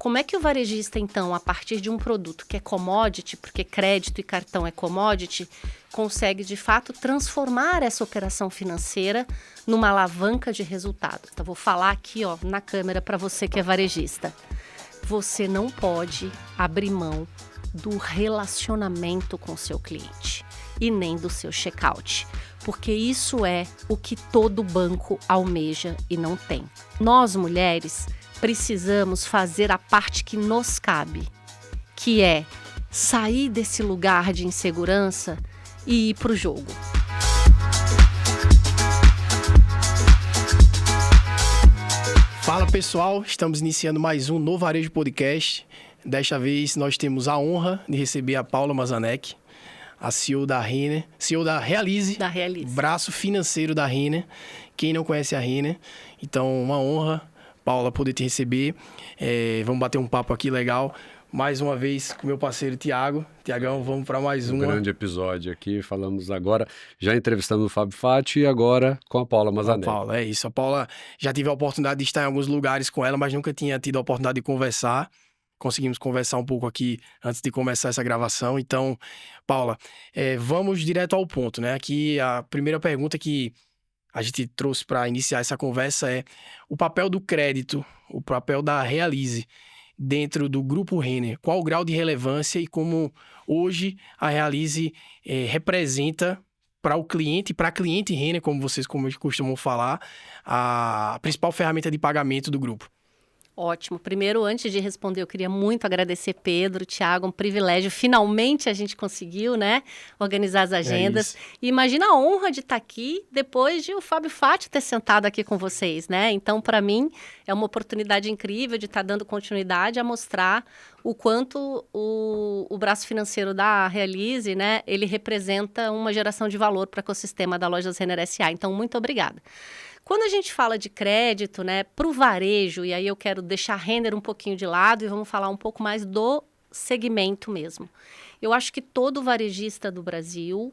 Como é que o varejista, então, a partir de um produto que é commodity, porque crédito e cartão é commodity, consegue, de fato, transformar essa operação financeira numa alavanca de resultado? Então, vou falar aqui, ó, na câmera para você que é varejista. Você não pode abrir mão do relacionamento com o seu cliente e nem do seu checkout, porque isso é o que todo banco almeja e não tem. Nós, mulheres, precisamos fazer a parte que nos cabe, que é sair desse lugar de insegurança e ir para o jogo. Fala pessoal, estamos iniciando mais um No Varejo Podcast. Desta vez nós temos a honra de receber a Paula Mazanek, a CEO da Renner, CEO da Realize, braço financeiro da Renner. Quem não conhece a Renner, então uma honra, Paula, poder te receber. Vamos bater um papo aqui legal. Mais uma vez com meu parceiro Tiago. Tiagão, vamos para mais um grande episódio aqui. Falamos agora, já entrevistando o Fábio Fati e agora com a Paula Mazanek. A Paula, é isso. A Paula, já tive a oportunidade de estar em alguns lugares com ela, mas nunca tinha tido a oportunidade de conversar. Conseguimos conversar um pouco aqui antes de começar essa gravação. Então, Paula, vamos direto ao ponto, né? Aqui a primeira pergunta que a gente trouxe para iniciar essa conversa é o papel do crédito, o papel da Realize dentro do Grupo Renner. Qual o grau de relevância e como hoje a Realize representa para o cliente, para a cliente Renner, como vocês costumam falar, a principal ferramenta de pagamento do grupo? Ótimo. Primeiro, antes de responder, eu queria muito agradecer Pedro, Tiago, um privilégio. Finalmente a gente conseguiu, né, organizar as agendas. E imagina a honra de estar aqui depois de o Fábio Fati ter sentado aqui com vocês, né? Então, para mim, é uma oportunidade incrível de estar dando continuidade a mostrar o quanto o braço financeiro da Realize, né, ele representa uma geração de valor para o ecossistema da Lojas Renner S.A. Então, muito obrigada. Quando a gente fala de crédito, né, para o varejo, e aí eu quero deixar a Renner um pouquinho de lado e vamos falar um pouco mais do segmento mesmo. Eu acho que todo varejista do Brasil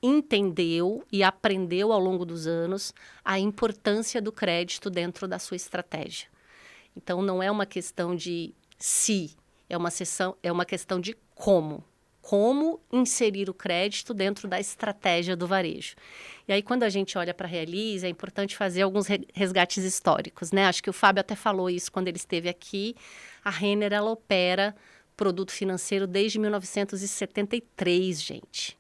entendeu e aprendeu ao longo dos anos a importância do crédito dentro da sua estratégia. Então, não é uma questão de se, é uma questão de como. Como inserir o crédito dentro da estratégia do varejo. E aí, quando a gente olha para a Realize, é importante fazer alguns resgates históricos, né? Acho que o Fábio até falou isso quando ele esteve aqui. A Renner, ela opera produto financeiro desde 1973, gente.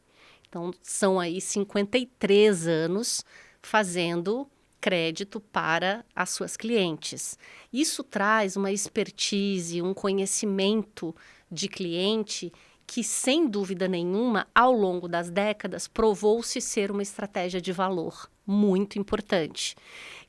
Então, são aí 53 anos fazendo crédito para as suas clientes. Isso traz uma expertise, um conhecimento de cliente que, sem dúvida nenhuma, ao longo das décadas, provou-se ser uma estratégia de valor muito importante.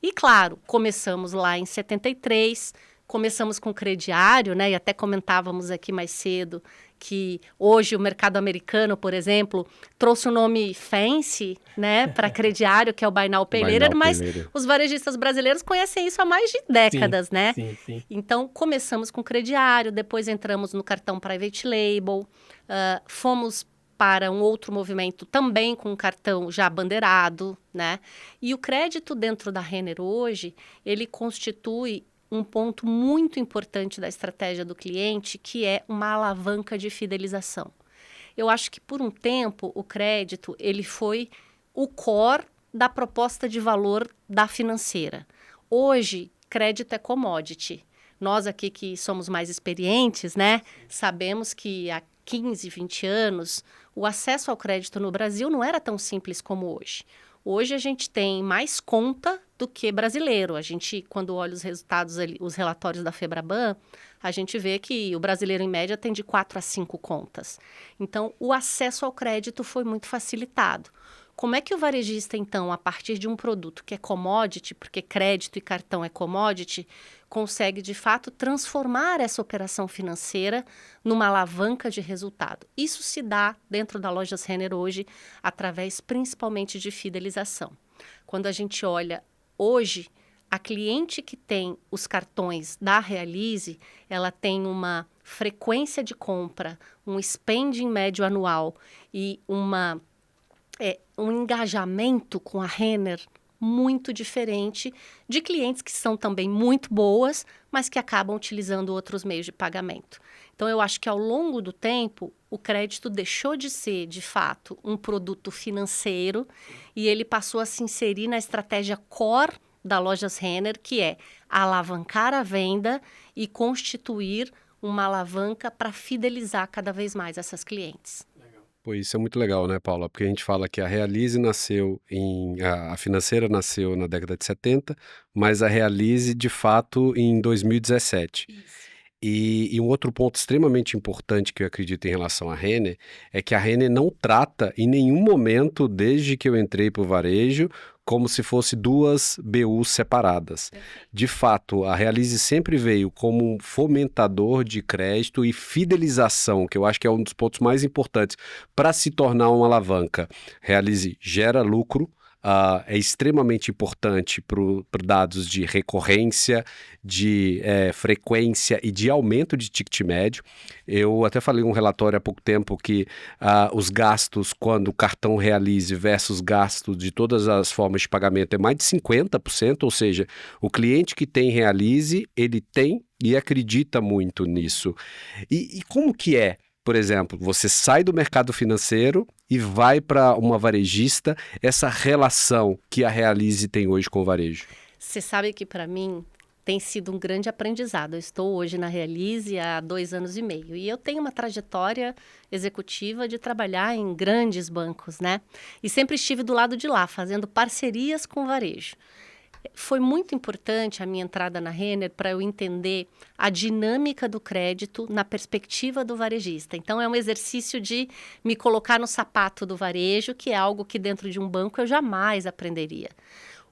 E, claro, começamos lá em 73, começamos com crediário, né? E até comentávamos aqui mais cedo que hoje o mercado americano, por exemplo, trouxe o nome fancy, né, para crediário, que é o Buy Now Pay Later, mas os varejistas brasileiros conhecem isso há mais de décadas, né? Sim. Então, começamos com crediário, depois entramos no cartão Private Label, fomos para um outro movimento também com um cartão já bandeirado, né? E o crédito dentro da Renner hoje, ele constitui um ponto muito importante da estratégia do cliente, que é uma alavanca de fidelização. Eu acho que, por um tempo, o crédito ele foi o core da proposta de valor da financeira. Hoje, crédito é commodity. Nós aqui que somos mais experientes, né, sabemos que há 15, 20 anos, o acesso ao crédito no Brasil não era tão simples como hoje. Hoje a gente tem mais conta do que brasileiro. A gente, quando olha os resultados, os relatórios da Febraban, a gente vê que o brasileiro, em média, tem de 4 a 5 contas. Então, o acesso ao crédito foi muito facilitado. Como é que o varejista, então, a partir de um produto que é commodity, porque crédito e cartão é commodity, consegue, de fato, transformar essa operação financeira numa alavanca de resultado? Isso se dá dentro da Lojas Renner hoje, através principalmente de fidelização. Quando a gente olha hoje, a cliente que tem os cartões da Realize, ela tem uma frequência de compra, um spending médio anual e um engajamento com a Renner muito diferente de clientes que são também muito boas, mas que acabam utilizando outros meios de pagamento. Então, eu acho que ao longo do tempo, o crédito deixou de ser, de fato, um produto financeiro e ele passou a se inserir na estratégia core da Lojas Renner, que é alavancar a venda e constituir uma alavanca para fidelizar cada vez mais essas clientes. Pô, isso é muito legal, né, Paula? Porque a gente fala que a Realize a financeira nasceu na década de 70, mas a Realize, de fato, em 2017. Isso. E um outro ponto extremamente importante que eu acredito em relação à Renner é que a Renner não trata em nenhum momento, desde que eu entrei para o varejo, como se fosse duas BUs separadas. De fato, a Realize sempre veio como um fomentador de crédito e fidelização, que eu acho que é um dos pontos mais importantes para se tornar uma alavanca. Realize gera lucro. É extremamente importante para dados de recorrência, de frequência e de aumento de ticket médio. Eu até falei um relatório há pouco tempo que os gastos quando o cartão Realize versus gastos de todas as formas de pagamento é mais de 50%, ou seja, o cliente que tem Realize, ele tem e acredita muito nisso. E como que é? Por exemplo, você sai do mercado financeiro e vai para uma varejista, essa relação que a Realize tem hoje com o varejo? Você sabe que para mim tem sido um grande aprendizado. Eu estou hoje na Realize há 2 anos e meio e eu tenho uma trajetória executiva de trabalhar em grandes bancos, né? E sempre estive do lado de lá, fazendo parcerias com o varejo. Foi muito importante a minha entrada na Renner para eu entender a dinâmica do crédito na perspectiva do varejista. Então, é um exercício de me colocar no sapato do varejo, que é algo que dentro de um banco eu jamais aprenderia.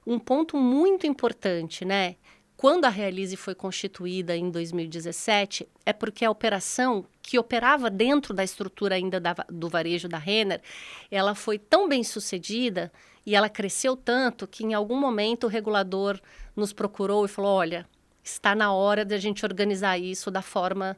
Um ponto muito importante, né? Quando a Realize foi constituída em 2017, é porque a operação que operava dentro da estrutura ainda do varejo da Renner, ela foi tão bem sucedida e ela cresceu tanto que em algum momento o regulador nos procurou e falou, olha, está na hora de a gente organizar isso da forma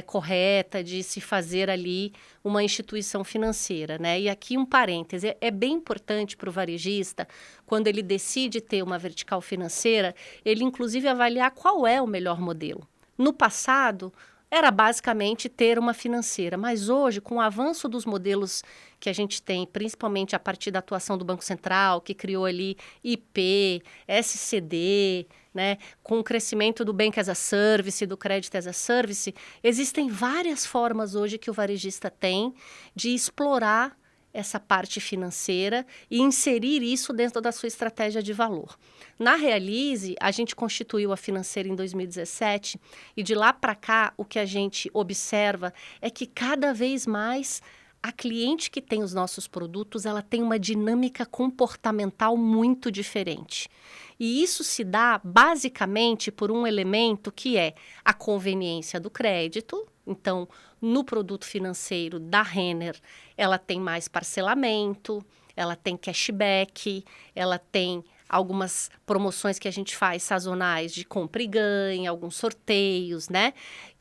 correta, de se fazer ali uma instituição financeira, né? E aqui um parêntese, é bem importante para o varejista, quando ele decide ter uma vertical financeira, ele inclusive avaliar qual é o melhor modelo. No passado, era basicamente ter uma financeira, mas hoje, com o avanço dos modelos que a gente tem, principalmente a partir da atuação do Banco Central, que criou ali IP, SCD, né, com o crescimento do Bank as a Service, do Credit as a Service, existem várias formas hoje que o varejista tem de explorar essa parte financeira e inserir isso dentro da sua estratégia de valor. Na Realize, a gente constituiu a financeira em 2017 e de lá para cá o que a gente observa é que cada vez mais a cliente que tem os nossos produtos, ela tem uma dinâmica comportamental muito diferente. E isso se dá basicamente por um elemento que é a conveniência do crédito. Então, no produto financeiro da Renner, ela tem mais parcelamento, ela tem cashback, ela tem algumas promoções que a gente faz sazonais de compra e ganha, alguns sorteios, né?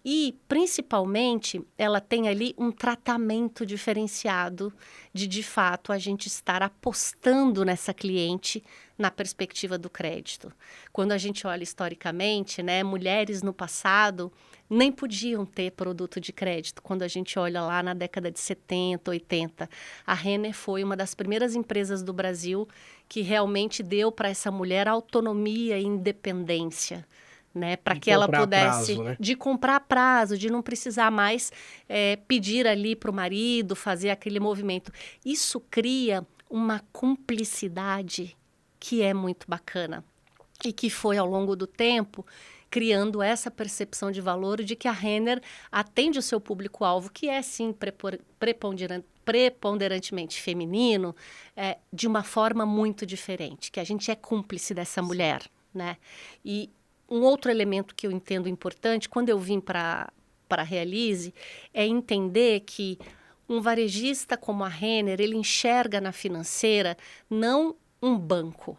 E, principalmente, ela tem ali um tratamento diferenciado de fato, a gente estar apostando nessa cliente na perspectiva do crédito. Quando a gente olha historicamente, né, mulheres no passado nem podiam ter produto de crédito. Quando a gente olha lá na década de 70, 80, a Renner foi uma das primeiras empresas do Brasil que realmente deu para essa mulher autonomia e independência, né, para que ela pudesse, prazo, né? De comprar a prazo, de não precisar mais pedir ali para o marido fazer aquele movimento. Isso cria uma cumplicidade que é muito bacana e que foi ao longo do tempo criando essa percepção de valor de que a Renner atende o seu público-alvo, que é sim preponderantemente feminino, de uma forma muito diferente, que a gente é cúmplice dessa mulher, né? E um outro elemento que eu entendo importante, quando eu vim para a Realize, é entender que um varejista como a Renner, ele enxerga na financeira não um banco,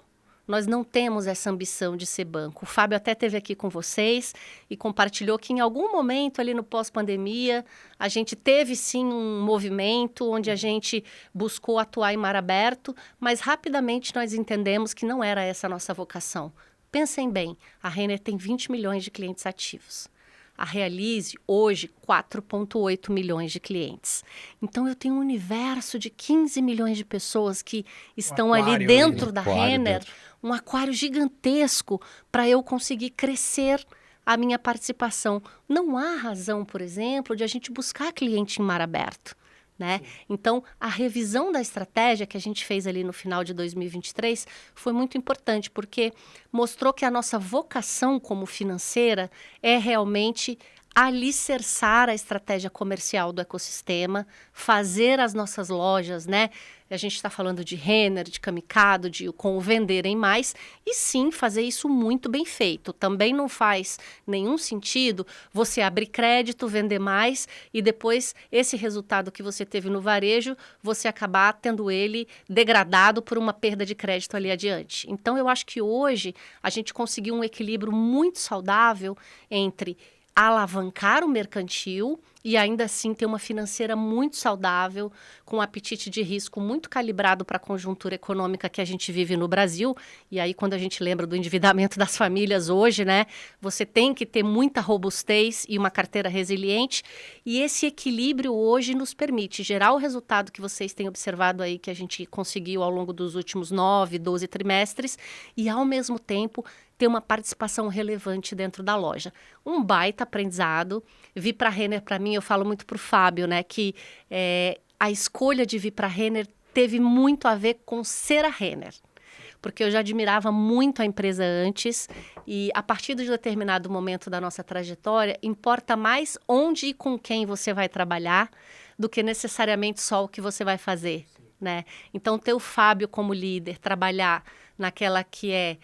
nós não temos essa ambição de ser banco. O Fábio até esteve aqui com vocês e compartilhou que em algum momento ali no pós-pandemia, a gente teve sim um movimento onde a gente buscou atuar em mar aberto, mas rapidamente nós entendemos que não era essa a nossa vocação. Pensem bem, a Renner tem 20 milhões de clientes ativos. A Realize, hoje, 4,8 milhões de clientes. Então, eu tenho um universo de 15 milhões de pessoas que estão ali dentro da Renner, um aquário gigantesco para eu conseguir crescer a minha participação. Não há razão, por exemplo, de a gente buscar cliente em mar aberto. Né? Então, a revisão da estratégia que a gente fez ali no final de 2023 foi muito importante, porque mostrou que a nossa vocação como financeira é realmente alicerçar a estratégia comercial do ecossistema, fazer as nossas lojas, né? A gente está falando de Renner, de Camicado, de com o Venderem Mais, e sim, fazer isso muito bem feito. Também não faz nenhum sentido você abrir crédito, vender mais, e depois esse resultado que você teve no varejo, você acabar tendo ele degradado por uma perda de crédito ali adiante. Então, eu acho que hoje a gente conseguiu um equilíbrio muito saudável entre alavancar o mercantil e ainda assim ter uma financeira muito saudável, com um apetite de risco muito calibrado para a conjuntura econômica que a gente vive no Brasil. E aí, quando a gente lembra do endividamento das famílias hoje, né, você tem que ter muita robustez e uma carteira resiliente. E esse equilíbrio hoje nos permite gerar o resultado que vocês têm observado aí, que a gente conseguiu ao longo dos últimos 9, 12 trimestres, e ao mesmo tempo ter uma participação relevante dentro da loja. Um baita aprendizado. Vir para a Renner, para mim, eu falo muito para o Fábio, né, que a escolha de vir para a Renner teve muito a ver com ser a Renner. Porque eu já admirava muito a empresa antes e, a partir de determinado momento da nossa trajetória, importa mais onde e com quem você vai trabalhar do que necessariamente só o que você vai fazer, né? Então, ter o Fábio como líder, trabalhar naquela que é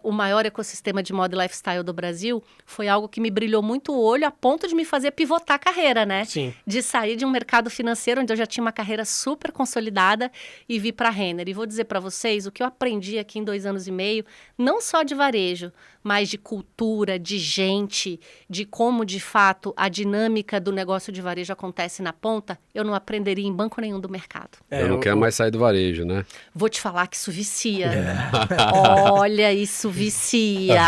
o maior ecossistema de moda e lifestyle do Brasil, foi algo que me brilhou muito o olho a ponto de me fazer pivotar a carreira, né? Sim. De sair de um mercado financeiro onde eu já tinha uma carreira super consolidada e vir para a Renner. E vou dizer para vocês o que eu aprendi aqui em 2 anos e meio, não só de varejo, mas de cultura, de gente, de como, de fato, a dinâmica do negócio de varejo acontece na ponta, eu não aprenderia em banco nenhum do mercado. Eu não quero mais sair do varejo, né? Vou te falar que isso vicia. Olha, isso vicia.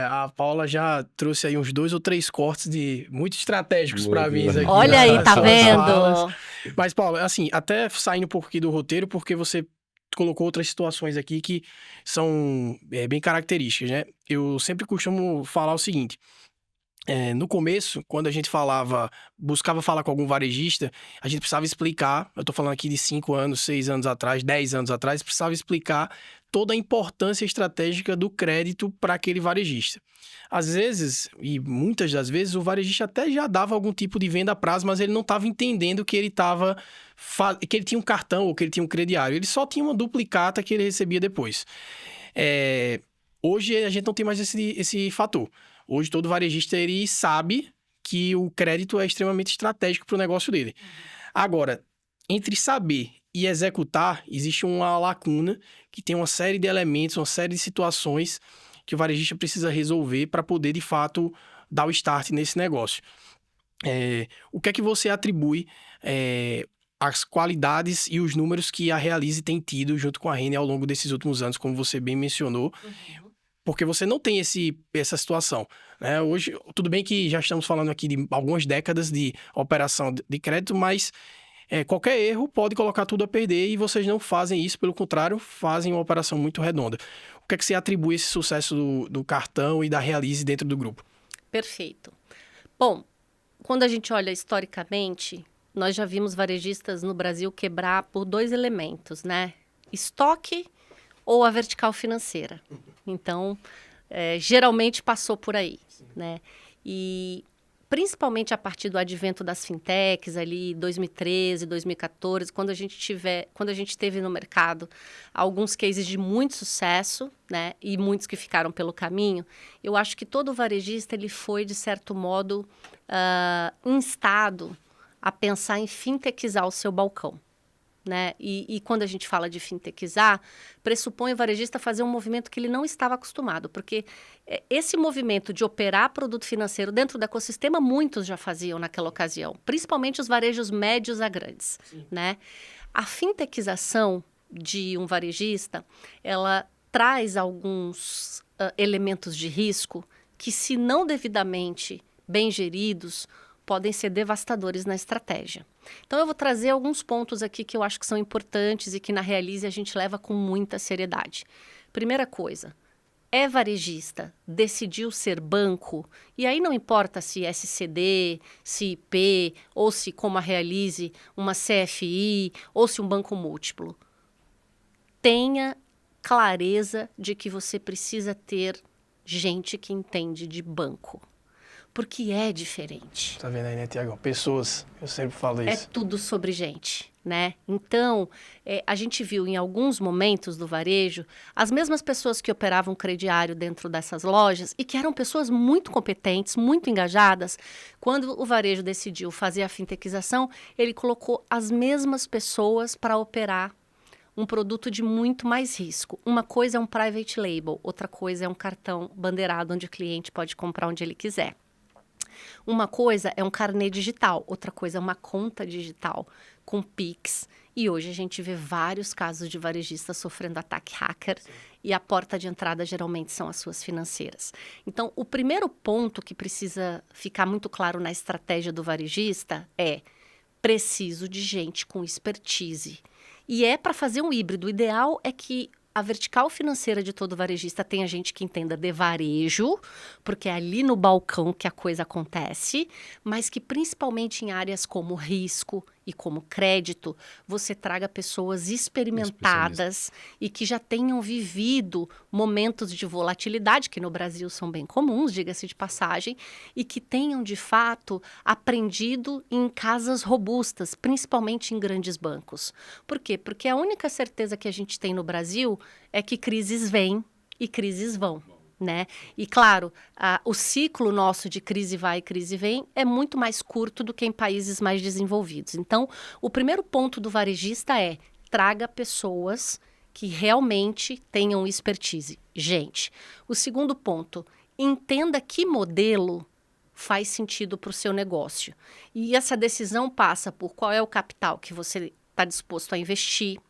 A Paula já trouxe aí uns 2 ou 3 cortes muito estratégicos para mim aqui. Olha aí, tá vendo? Falas. Mas, Paula, assim, até saindo um pouco aqui do roteiro, porque você colocou outras situações aqui que são bem características, né? Eu sempre costumo falar o seguinte. No começo, quando a gente buscava falar com algum varejista, a gente precisava explicar, eu tô falando aqui de 5 anos, 6 anos atrás, 10 anos atrás, precisava explicar toda a importância estratégica do crédito para aquele varejista. Às vezes, e muitas das vezes, o varejista até já dava algum tipo de venda a prazo, mas ele não estava entendendo que ele tinha um cartão ou que ele tinha um crediário. Ele só tinha uma duplicata que ele recebia depois. Hoje, a gente não tem mais esse fator. Hoje, todo varejista ele sabe que o crédito é extremamente estratégico para o negócio dele. Agora, entre saber e executar, existe uma lacuna que tem uma série de elementos, uma série de situações que o varejista precisa resolver para poder, de fato, dar o start nesse negócio. O que é que você atribui as qualidades e os números que a Realize tem tido junto com a Renner ao longo desses últimos anos, como você bem mencionou? Porque você não tem essa situação, né? Hoje, tudo bem que já estamos falando aqui de algumas décadas de operação de crédito, mas qualquer erro pode colocar tudo a perder e vocês não fazem isso, pelo contrário, fazem uma operação muito redonda. O que é que você atribui esse sucesso do cartão e da Realize dentro do grupo? Perfeito. Bom, quando a gente olha historicamente, nós já vimos varejistas no Brasil quebrar por 2 elementos, né? Estoque ou a vertical financeira. Então, geralmente passou por aí, né? E principalmente a partir do advento das fintechs ali, 2013, 2014, quando a gente teve no mercado alguns cases de muito sucesso, né? E muitos que ficaram pelo caminho, eu acho que todo varejista ele foi, de certo modo, instado a pensar em fintechizar o seu balcão. né? E quando a gente fala de fintechizar, pressupõe o varejista fazer um movimento que ele não estava acostumado, porque esse movimento de operar produto financeiro dentro do ecossistema, muitos já faziam naquela ocasião, principalmente os varejos médios a grandes, né? A fintechização de um varejista, ela traz alguns elementos de risco que, se não devidamente bem geridos, podem ser devastadores na estratégia. Então, eu vou trazer alguns pontos aqui que eu acho que são importantes e que na Realize a gente leva com muita seriedade. Primeira coisa, é varejista, decidiu ser banco, e aí não importa se SCD, se IP, ou se, como a Realize, uma CFI, ou se um banco múltiplo. Tenha clareza de que você precisa ter gente que entende de banco. Porque é diferente. Tá vendo aí, né, Tiagão? Pessoas, eu sempre falo isso. É tudo sobre gente, né? Então, a gente viu em alguns momentos do varejo, as mesmas pessoas que operavam crediário dentro dessas lojas e que eram pessoas muito competentes, muito engajadas, quando o varejo decidiu fazer a fintechização, ele colocou as mesmas pessoas para operar um produto de muito mais risco. Uma coisa é um private label, outra coisa é um cartão bandeirado onde o cliente pode comprar onde ele quiser. Uma coisa é um carnê digital, outra coisa é uma conta digital com Pix. E hoje a gente vê vários casos de varejistas sofrendo ataque hacker. Sim. E a porta de entrada geralmente são as suas financeiras. Então, o primeiro ponto que precisa ficar muito claro na estratégia do varejista é: preciso de gente com expertise. E é para fazer um híbrido. O ideal é que a vertical financeira de todo varejista tenha gente que entenda de varejo, porque é ali no balcão que a coisa acontece, mas que principalmente em áreas como risco e como crédito, você traga pessoas experimentadas e que já tenham vivido momentos de volatilidade, que no Brasil são bem comuns, diga-se de passagem, e que tenham, de fato, aprendido em casas robustas, principalmente em grandes bancos. Por quê? Porque a única certeza que a gente tem no Brasil é que crises vêm e crises vão. Né? E claro, o ciclo nosso de crise vai e crise vem é muito mais curto do que em países mais desenvolvidos. Então, o primeiro ponto do varejista é: traga pessoas que realmente tenham expertise. Gente, o segundo ponto, entenda que modelo faz sentido para o seu negócio. E essa decisão passa por qual é o capital que você está disposto a investir,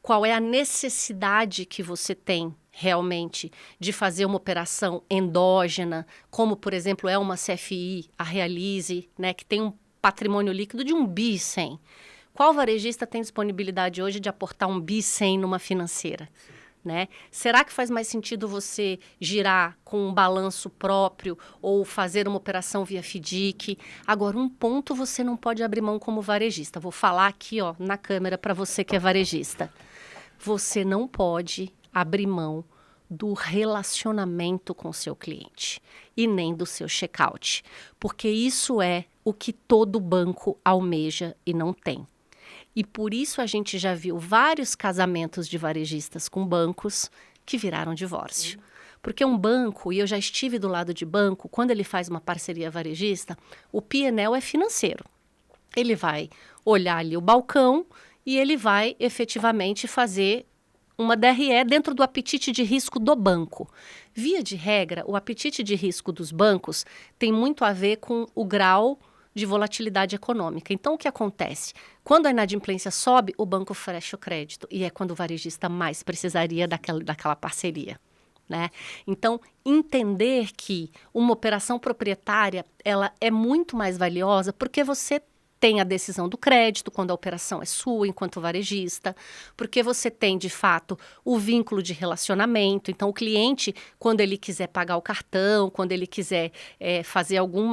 qual é a necessidade que você tem realmente de fazer uma operação endógena, como, por exemplo, é uma CFI, a Realize, né, que tem um patrimônio líquido de 1,1 bi. Qual varejista tem disponibilidade hoje de aportar 1,1 bi numa financeira? Né? Será que faz mais sentido você girar com um balanço próprio ou fazer uma operação via FDIC? Agora, um ponto você não pode abrir mão como varejista. Vou falar aqui, ó, na câmera para você que é varejista. Você não pode abrir mão do relacionamento com o seu cliente e nem do seu checkout, porque isso é o que todo banco almeja e não tem. E por isso a gente já viu vários casamentos de varejistas com bancos que viraram divórcio. Porque um banco, e eu já estive do lado de banco, quando ele faz uma parceria varejista, o P&L é financeiro. Ele vai olhar ali o balcão e ele vai efetivamente fazer uma DRE dentro do apetite de risco do banco. Via de regra, o apetite de risco dos bancos tem muito a ver com o grau de volatilidade econômica. Então, o que acontece? Quando a inadimplência sobe, o banco fecha o crédito. E é quando o varejista mais precisaria daquela parceria. Né? Então, entender que uma operação proprietária ela é muito mais valiosa porque você tem a decisão do crédito, quando a operação é sua, enquanto varejista, porque você tem, de fato, o vínculo de relacionamento. Então, o cliente, quando ele quiser pagar o cartão, quando ele quiser fazer algum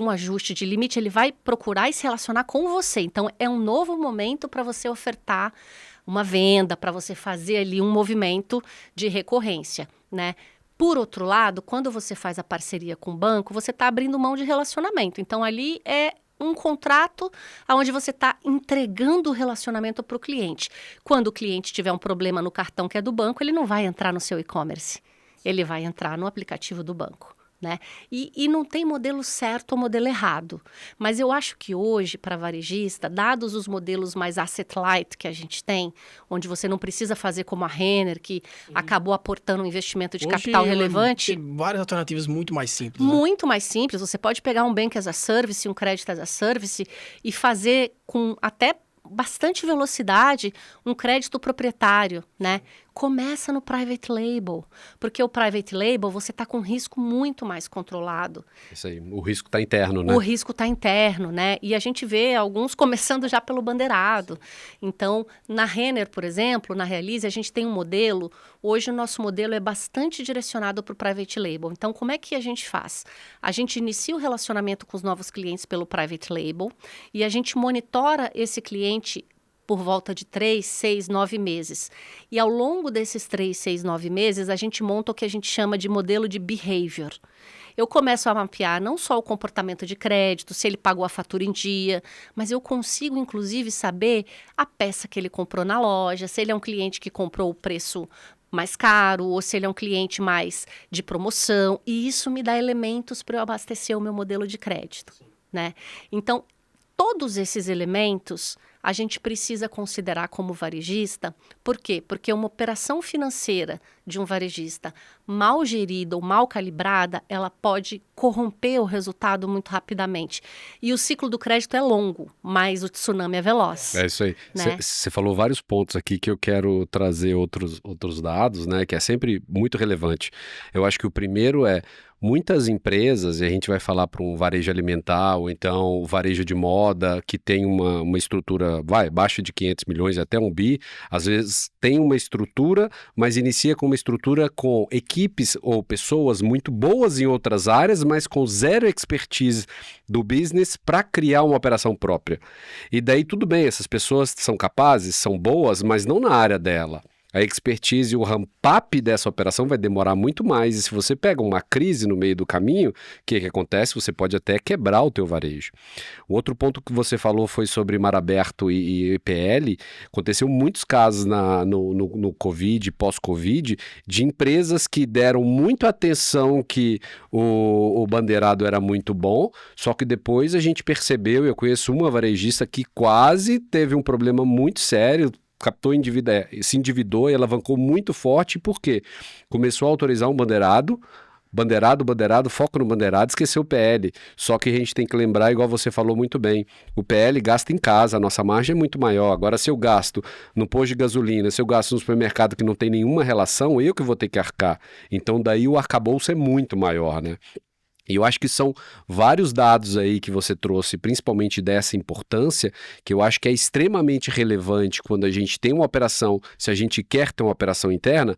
ajuste de limite, ele vai procurar e se relacionar com você. Então, é um novo momento para você ofertar uma venda, para você fazer ali um movimento de recorrência, né? Por outro lado, quando você faz a parceria com o banco, você está abrindo mão de relacionamento. Então, ali é um contrato onde você está entregando o relacionamento para o cliente. Quando o cliente tiver um problema no cartão que é do banco, ele não vai entrar no seu e-commerce. Ele vai entrar no aplicativo do banco. né? E não tem modelo certo ou modelo errado. Mas eu acho que hoje, para varejista, dados os modelos mais asset light que a gente tem, onde você não precisa fazer como a Renner, que acabou aportando um investimento de capital relevante. Tem várias alternativas muito mais simples. Né? Muito mais simples. Você pode pegar um Bank as a Service, um Credit as a Service e fazer com até bastante velocidade um crédito proprietário, né? Começa no private label, porque o private label você está com um risco muito mais controlado. Isso aí, o risco está interno, né? O risco está interno, né? E a gente vê alguns começando já pelo bandeirado. Então, na Renner, por exemplo, na Realize, a gente tem um modelo. Hoje o nosso modelo é bastante direcionado para o private label. Então, como é que a gente faz? A gente inicia o relacionamento com os novos clientes pelo private label e a gente monitora esse cliente por volta de 3, 6, 9 meses. E ao longo desses 3, 6, 9 meses, a gente monta o que a gente chama de modelo de behavior. Eu começo a mapear não só o comportamento de crédito, se ele pagou a fatura em dia, mas eu consigo, inclusive, saber a peça que ele comprou na loja, se ele é um cliente que comprou o preço mais caro ou se ele é um cliente mais de promoção. E isso me dá elementos para eu abastecer o meu modelo de crédito, né? Então, todos esses elementos a gente precisa considerar como varejista. Por quê? Porque uma operação financeira de um varejista mal gerida ou mal calibrada, ela pode corromper o resultado muito rapidamente. E o ciclo do crédito é longo, mas o tsunami é veloz. É isso aí. Né? Você falou vários pontos aqui que eu quero trazer outros dados, né? Que é sempre muito relevante. Eu acho que o primeiro é muitas empresas, e a gente vai falar para um varejo alimentar ou então o varejo de moda, que tem uma estrutura, abaixo de 500 milhões até 1 bi, às vezes tem uma estrutura, mas inicia com uma estrutura com equipes ou pessoas muito boas em outras áreas, mas com zero expertise do business para criar uma operação própria. E daí tudo bem, essas pessoas são capazes, são boas, mas não na área dela. A expertise e o ramp-up dessa operação vai demorar muito mais. E se você pega uma crise no meio do caminho, o que acontece? Você pode até quebrar o teu varejo. O outro ponto que você falou foi sobre mar aberto e EPL. Aconteceu muitos casos no Covid, pós-Covid, de empresas que deram muito atenção que o bandeirado era muito bom, só que depois a gente percebeu, eu conheço uma varejista que quase teve um problema muito sério, se endividou e alavancou muito forte, por quê? Começou a autorizar um bandeirado, foco no bandeirado, esqueceu o PL. Só que a gente tem que lembrar, igual você falou muito bem, o PL gasta em casa, a nossa margem é muito maior. Agora, se eu gasto no posto de gasolina, se eu gasto no supermercado que não tem nenhuma relação, eu que vou ter que arcar. Então, daí o arcabouço é muito maior, né? E eu acho que são vários dados aí que você trouxe, principalmente dessa importância, que eu acho que é extremamente relevante quando a gente tem uma operação, se a gente quer ter uma operação interna,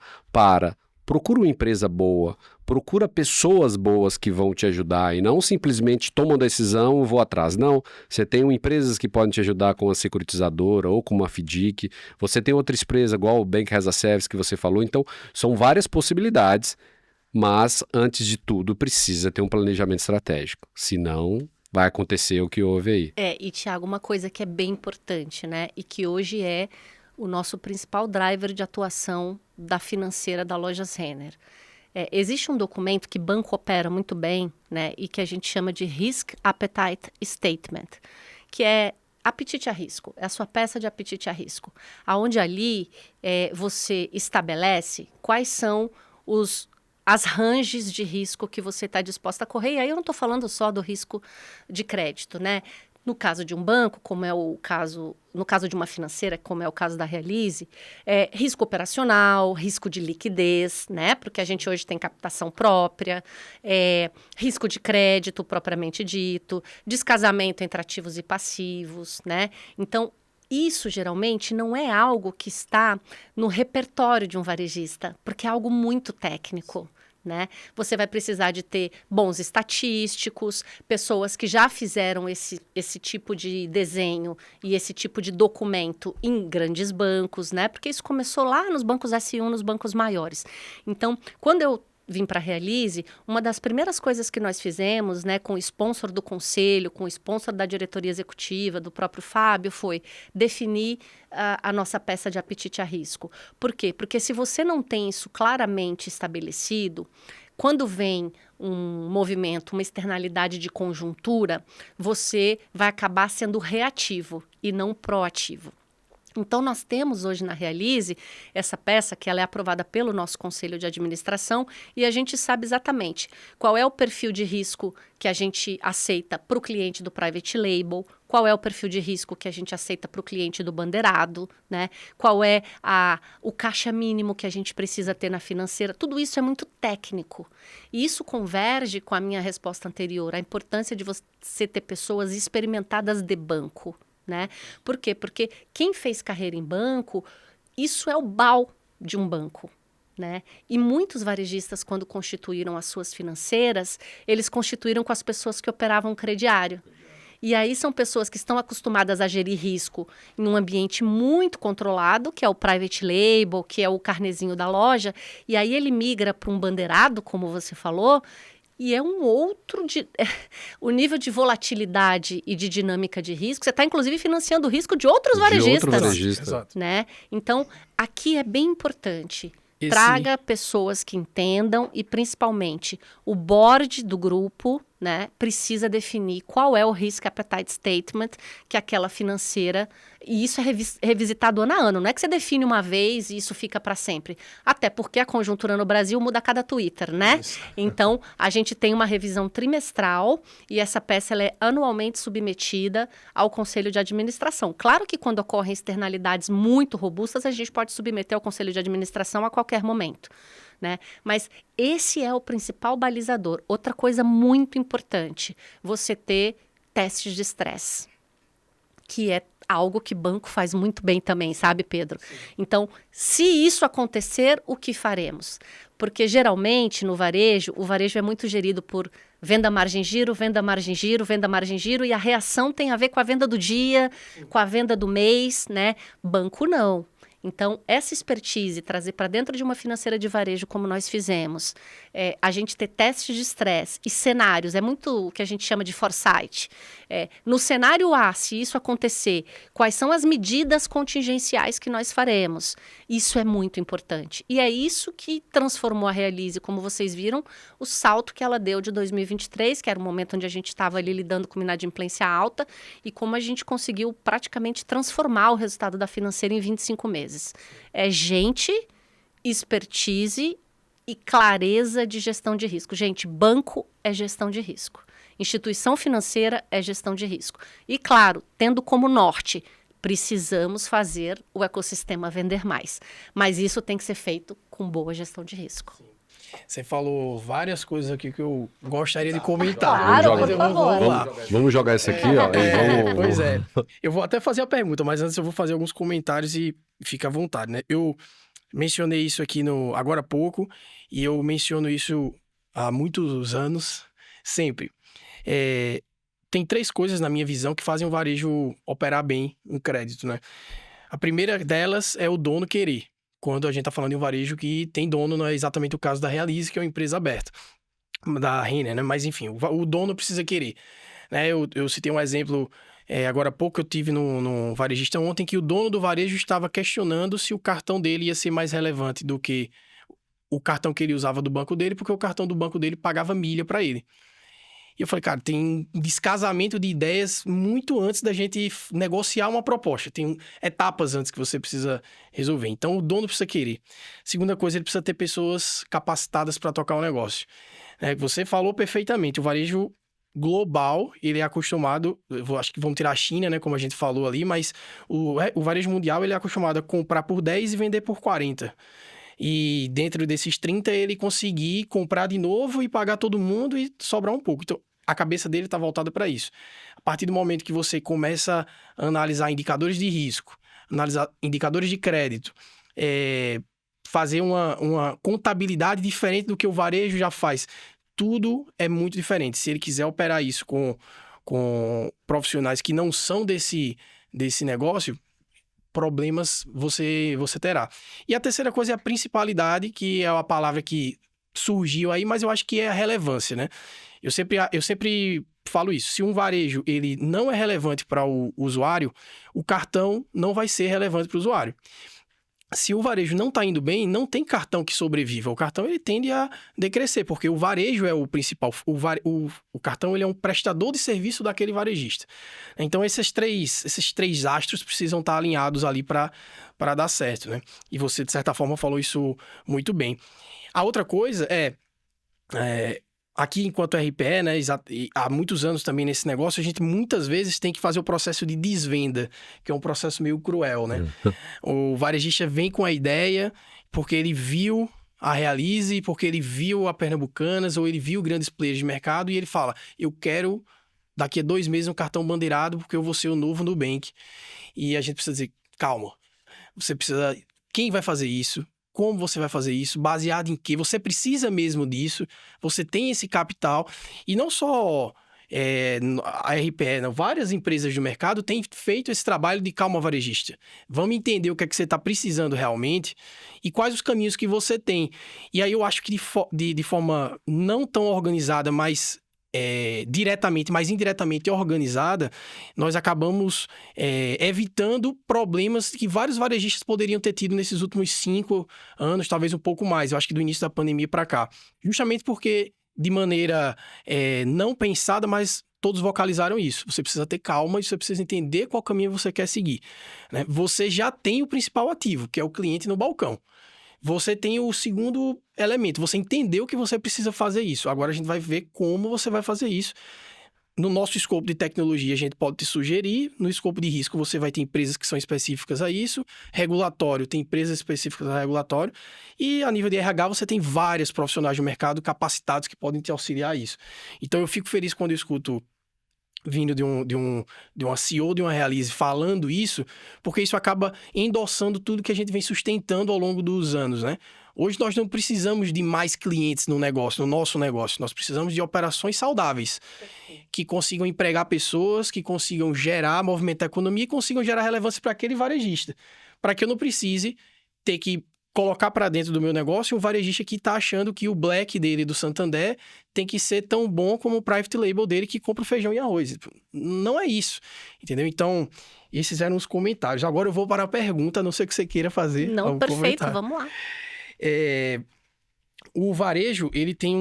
procura uma empresa boa, procura pessoas boas que vão te ajudar e não simplesmente toma uma decisão e vou atrás. Não, você tem empresas que podem te ajudar com uma securitizadora ou com uma FDIC, você tem outra empresa igual o Bank as a Service que você falou, então são várias possibilidades. Mas, antes de tudo, precisa ter um planejamento estratégico. Senão, vai acontecer o que houve aí. E, Thiago, uma coisa que é bem importante, né? E que hoje é o nosso principal driver de atuação da financeira da Lojas Renner. Existe um documento que banco opera muito bem, né? E que a gente chama de Risk Appetite Statement, que é apetite a risco, é a sua peça de apetite a risco. Onde ali você estabelece quais são as ranges de risco que você está disposta a correr. E aí eu não estou falando só do risco de crédito, né? No caso de um banco, como é o caso, no caso de uma financeira, como é o caso da Realize, risco operacional, risco de liquidez, né? Porque a gente hoje tem captação própria, risco de crédito propriamente dito, descasamento entre ativos e passivos, né? Então, isso geralmente não é algo que está no repertório de um varejista, porque é algo muito técnico, né? Você vai precisar de ter bons estatísticos, pessoas que já fizeram esse tipo de desenho e esse tipo de documento em grandes bancos, né? Porque isso começou lá nos bancos S1, nos bancos maiores. Então, quando eu vim para a Realize, uma das primeiras coisas que nós fizemos, né, com o sponsor do conselho, com o sponsor da diretoria executiva, do próprio Fábio, foi definir a nossa peça de apetite a risco. Por quê? Porque se você não tem isso claramente estabelecido, quando vem um movimento, uma externalidade de conjuntura, você vai acabar sendo reativo e não proativo. Então, nós temos hoje na Realize essa peça que ela é aprovada pelo nosso Conselho de Administração e a gente sabe exatamente qual é o perfil de risco que a gente aceita para o cliente do Private Label, qual é o perfil de risco que a gente aceita para o cliente do bandeirado, né? Qual é o caixa mínimo que a gente precisa ter na financeira. Tudo isso é muito técnico. E isso converge com a minha resposta anterior, a importância de você ter pessoas experimentadas de banco. Né? Por quê? Porque quem fez carreira em banco, isso é o BAU de um banco. Né? E muitos varejistas, quando constituíram as suas financeiras, eles constituíram com as pessoas que operavam o crediário. E aí são pessoas que estão acostumadas a gerir risco em um ambiente muito controlado, que é o private label, que é o carnezinho da loja, e aí ele migra para um bandeirado, como você falou, e é um outro... o nível de volatilidade e de dinâmica de risco, você está, inclusive, financiando o risco de outros varejistas. Né? Então, aqui é bem importante. Traga pessoas que entendam e, principalmente, o board do grupo, né, precisa definir qual é o Risk Appetite Statement que aquela financeira... E isso é revisitado ano a ano. Não é que você define uma vez e isso fica para sempre. Até porque a conjuntura no Brasil muda a cada Twitter, né? Isso. Então, a gente tem uma revisão trimestral e essa peça ela é anualmente submetida ao Conselho de Administração. Claro que quando ocorrem externalidades muito robustas, a gente pode submeter ao Conselho de Administração a qualquer momento. Né? Mas esse é o principal balizador. Outra coisa muito importante, você ter testes de estresse, que é algo que banco faz muito bem também, sabe, Pedro? Sim. Então, se isso acontecer, o que faremos? Porque, geralmente, no varejo, o varejo é muito gerido por venda, margem, giro, venda, margem, giro, venda, margem, giro, e a reação tem a ver com a venda do dia, com a venda do mês, né? Banco, não. Então, essa expertise, trazer para dentro de uma financeira de varejo, como nós fizemos, a gente ter testes de estresse e cenários, é muito o que a gente chama de foresight. No cenário A, se isso acontecer, quais são as medidas contingenciais que nós faremos? Isso é muito importante. E é isso que transformou a Realize, como vocês viram, o salto que ela deu de 2023, que era o momento onde a gente estava ali lidando com uma inadimplência alta, e como a gente conseguiu praticamente transformar o resultado da financeira em 25 meses. É gente, expertise e clareza de gestão de risco. Gente, banco é gestão de risco. Instituição financeira é gestão de risco. E, claro, tendo como norte, precisamos fazer o ecossistema vender mais. Mas isso tem que ser feito com boa gestão de risco. Você falou várias coisas aqui que eu gostaria de comentar. Claro, por favor. Vamos jogar isso aqui, ó. Pois é. Eu vou até fazer a pergunta, mas antes eu vou fazer alguns comentários e fica à vontade, né? Eu mencionei isso aqui agora há pouco e eu menciono isso há muitos anos, sempre. Tem 3 coisas, na minha visão, que fazem o varejo operar bem em crédito, né? A primeira delas é o dono querer. Quando a gente está falando de um varejo que tem dono, não é exatamente o caso da Realize, que é uma empresa aberta, da Renner, né? Mas, enfim, o dono precisa querer. Né? Eu citei um exemplo, agora há pouco eu tive num varejista ontem, que o dono do varejo estava questionando se o cartão dele ia ser mais relevante do que o cartão que ele usava do banco dele, porque o cartão do banco dele pagava milha para ele. E eu falei, cara, tem um descasamento de ideias muito antes da gente negociar uma proposta. Tem etapas antes que você precisa resolver. Então, o dono precisa querer. Segunda coisa, ele precisa ter pessoas capacitadas para tocar o negócio. Você falou perfeitamente. O varejo global, ele é acostumado... acho que vamos tirar a China, né, como a gente falou ali, mas o varejo mundial, ele é acostumado a comprar por 10 e vender por 40. E dentro desses 30, ele conseguir comprar de novo e pagar todo mundo e sobrar um pouco. Então, a cabeça dele está voltada para isso. A partir do momento que você começa a analisar indicadores de risco, analisar indicadores de crédito, fazer uma contabilidade diferente do que o varejo já faz, tudo é muito diferente. Se ele quiser operar isso com profissionais que não são desse negócio, problemas você terá. E a terceira coisa é a principalidade, que é uma palavra que surgiu aí, mas eu acho que é a relevância, né? Eu sempre falo isso. Se um varejo ele não é relevante para o usuário, o cartão não vai ser relevante para o usuário. se o varejo não está indo bem, não tem cartão que sobreviva. O cartão ele tende a decrescer, porque o varejo é o principal. O cartão ele é um prestador de serviço daquele varejista. Então, esses três astros precisam estar alinhados ali para dar certo, né? E você, de certa forma, falou isso muito bem. A outra coisa aqui, enquanto RPE, né, e há muitos anos também nesse negócio, a gente muitas vezes tem que fazer o processo de desvenda, que é um processo meio cruel, né? O varejista vem com a ideia porque ele viu a Realize, porque ele viu a Pernambucanas, ou ele viu grandes players de mercado e ele fala, eu quero daqui a 2 meses um cartão bandeirado porque eu vou ser o novo Nubank. E a gente precisa dizer, calma, você precisa... Quem vai fazer isso? Como você vai fazer isso? Baseado em quê? Você precisa mesmo disso? Você tem esse capital? E não só a RPE, não. Várias empresas do mercado têm feito esse trabalho de calma varejista. Vamos entender o que é que você está precisando realmente e quais os caminhos que você tem. E aí eu acho que de forma não tão organizada, mas... diretamente, mas indiretamente organizada, nós acabamos evitando problemas que vários varejistas poderiam ter tido nesses últimos 5 anos, talvez um pouco mais, eu acho que do início da pandemia para cá. Justamente porque, de maneira não pensada, mas todos vocalizaram isso. Você precisa ter calma e você precisa entender qual caminho você quer seguir, né? Você já tem o principal ativo, que é o cliente no balcão. Você tem o segundo elemento, você entendeu que você precisa fazer isso. Agora a gente vai ver como você vai fazer isso. No nosso escopo de tecnologia, a gente pode te sugerir. No escopo de risco, você vai ter empresas que são específicas a isso. Regulatório, tem empresas específicas a regulatório. E a nível de RH, você tem vários profissionais do mercado capacitados que podem te auxiliar a isso. Então, eu fico feliz quando eu escuto vindo de uma CEO, de uma Realize, falando isso, porque isso acaba endossando tudo que a gente vem sustentando ao longo dos anos, né? Hoje nós não precisamos de mais clientes no negócio, no nosso negócio. Nós precisamos de operações saudáveis, que consigam empregar pessoas, que consigam gerar, movimentar a economia e consigam gerar relevância para aquele varejista. Para que eu não precise ter que colocar para dentro do meu negócio um varejista que está achando que o Black dele do Santander tem que ser tão bom como o private label dele que compra o feijão e arroz. Não é isso, entendeu? Então, esses eram os comentários. Agora eu vou para a pergunta, a não ser que você queira fazer. Não, perfeito, comentário. Vamos lá. O varejo, ele tem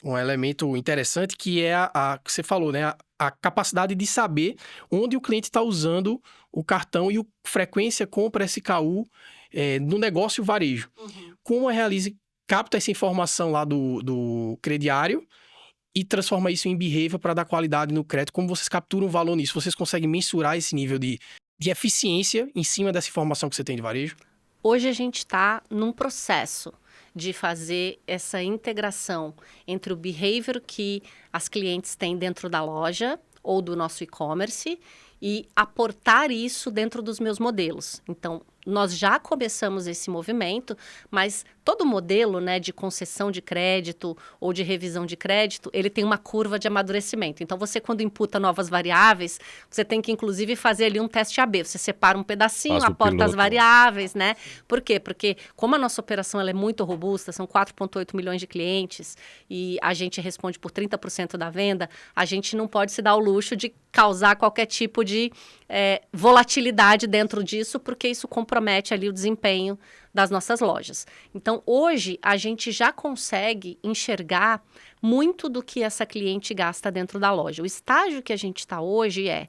um elemento interessante que é que você falou, né? A capacidade de saber onde o cliente está usando o cartão e a frequência compra SKU no negócio varejo. Uhum. Como a Realize capta essa informação lá do crediário e transforma isso em behavior para dar qualidade no crédito? Como vocês capturam o valor nisso? Vocês conseguem mensurar esse nível de eficiência em cima dessa informação que você tem de varejo? Hoje a gente está num processo de fazer essa integração entre o behavior que as clientes têm dentro da loja ou do nosso e-commerce e aportar isso dentro dos meus modelos. Então, nós já começamos esse movimento, mas todo modelo, né, de concessão de crédito ou de revisão de crédito, ele tem uma curva de amadurecimento. Então, você quando imputa novas variáveis, você tem que inclusive fazer ali um teste AB. Você separa um pedacinho, aporta as variáveis, né? Por quê? Porque como a nossa operação ela é muito robusta, são 4,8 milhões de clientes e a gente responde por 30% da venda, a gente não pode se dar o luxo de causar qualquer tipo de volatilidade dentro disso, porque isso compromete ali o desempenho das nossas lojas. Então, hoje, a gente já consegue enxergar muito do que essa cliente gasta dentro da loja. O estágio que a gente está hoje é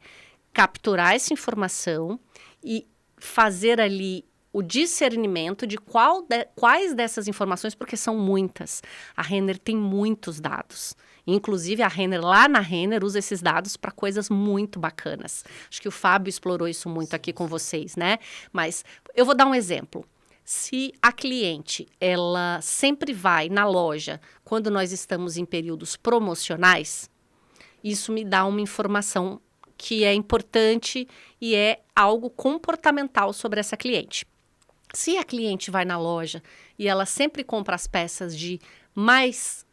capturar essa informação e fazer ali o discernimento de quais dessas informações, porque são muitas. A Renner tem muitos dados. Inclusive, a Renner, lá na Renner, usa esses dados para coisas muito bacanas. Acho que o Fábio explorou isso muito aqui com vocês, né? Mas eu vou dar um exemplo. Se a cliente, ela sempre vai na loja quando nós estamos em períodos promocionais, isso me dá uma informação que é importante e é algo comportamental sobre essa cliente. Se a cliente vai na loja e ela sempre compra as peças de mais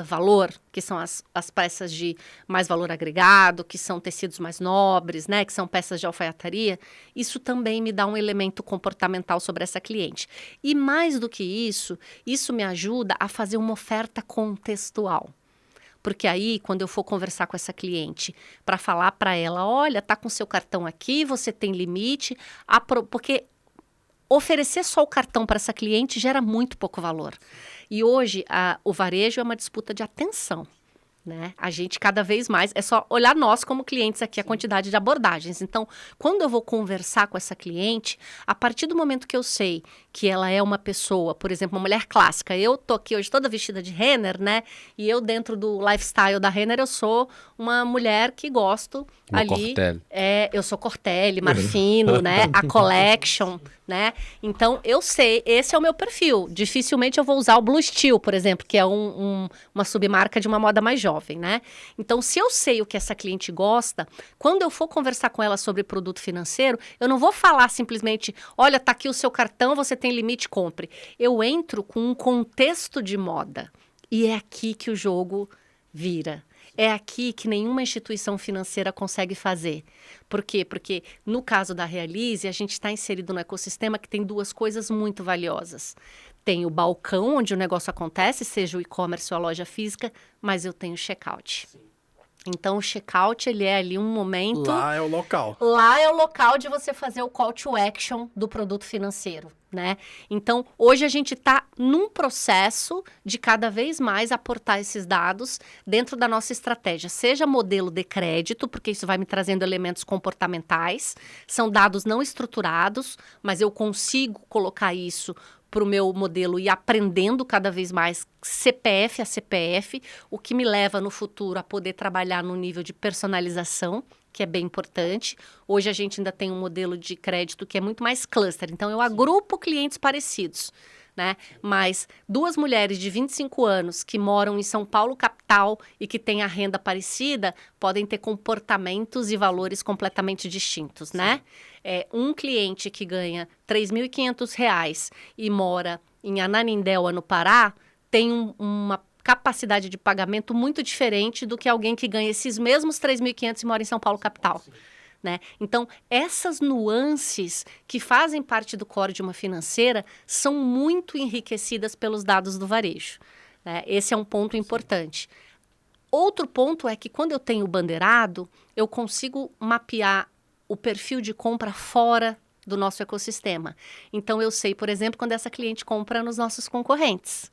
valor, que são as peças de mais valor agregado, que são tecidos mais nobres, né, que são peças de alfaiataria, isso também me dá um elemento comportamental sobre essa cliente. E mais do que isso me ajuda a fazer uma oferta contextual. Porque aí, quando eu for conversar com essa cliente, para falar para ela, olha, tá com seu cartão aqui, você tem limite, porque oferecer só o cartão para essa cliente gera muito pouco valor. E hoje o varejo é uma disputa de atenção. Né? A gente cada vez mais, é só olhar nós como clientes aqui, a quantidade de abordagens. Então, quando eu vou conversar com essa cliente, a partir do momento que eu sei que ela é uma pessoa, por exemplo, uma mulher clássica, eu tô aqui hoje toda vestida de Renner, né? E eu dentro do lifestyle da Renner, eu sou uma mulher que gosto Uma ali. Cortelli. Eu sou Cortelli, Marfino, né? A Collection, né? Então, eu sei, esse é o meu perfil. Dificilmente eu vou usar o Blue Steel, por exemplo, que é uma submarca de uma moda mais jovem, né? Então, se eu sei o que essa cliente gosta, quando eu for conversar com ela sobre produto financeiro, eu não vou falar simplesmente, olha, tá aqui o seu cartão, você tem limite, compre. Eu entro com um contexto de moda. E é aqui que o jogo vira. É aqui que nenhuma instituição financeira consegue fazer. Por quê? Porque no caso da Realize, a gente está inserido no ecossistema que tem duas coisas muito valiosas. Tem o balcão onde o negócio acontece, seja o e-commerce ou a loja física, mas eu tenho o checkout. Então, o checkout, ele é ali um momento... Lá é o local. Lá é o local de você fazer o call to action do produto financeiro, né? Então, hoje a gente está num processo de cada vez mais aportar esses dados dentro da nossa estratégia. Seja modelo de crédito, porque isso vai me trazendo elementos comportamentais. São dados não estruturados, mas eu consigo colocar isso para o meu modelo e aprendendo cada vez mais CPF a CPF, o que me leva no futuro a poder trabalhar no nível de personalização, que é bem importante. Hoje a gente ainda tem um modelo de crédito que é muito mais cluster, então eu agrupo clientes parecidos, né? Mas duas mulheres de 25 anos que moram em São Paulo capital e que têm a renda parecida podem ter comportamentos e valores completamente distintos, né? Um cliente que ganha R$ 3.500 e mora em Ananindeua, no Pará, tem uma capacidade de pagamento muito diferente do que alguém que ganha esses mesmos 3.500 e mora em São Paulo capital. Né? Então, essas nuances que fazem parte do core de uma financeira são muito enriquecidas pelos dados do varejo. Né? Esse é um ponto importante. Outro ponto é que quando eu tenho o bandeirado, eu consigo mapear o perfil de compra fora do nosso ecossistema. Então, eu sei, por exemplo, quando essa cliente compra nos nossos concorrentes.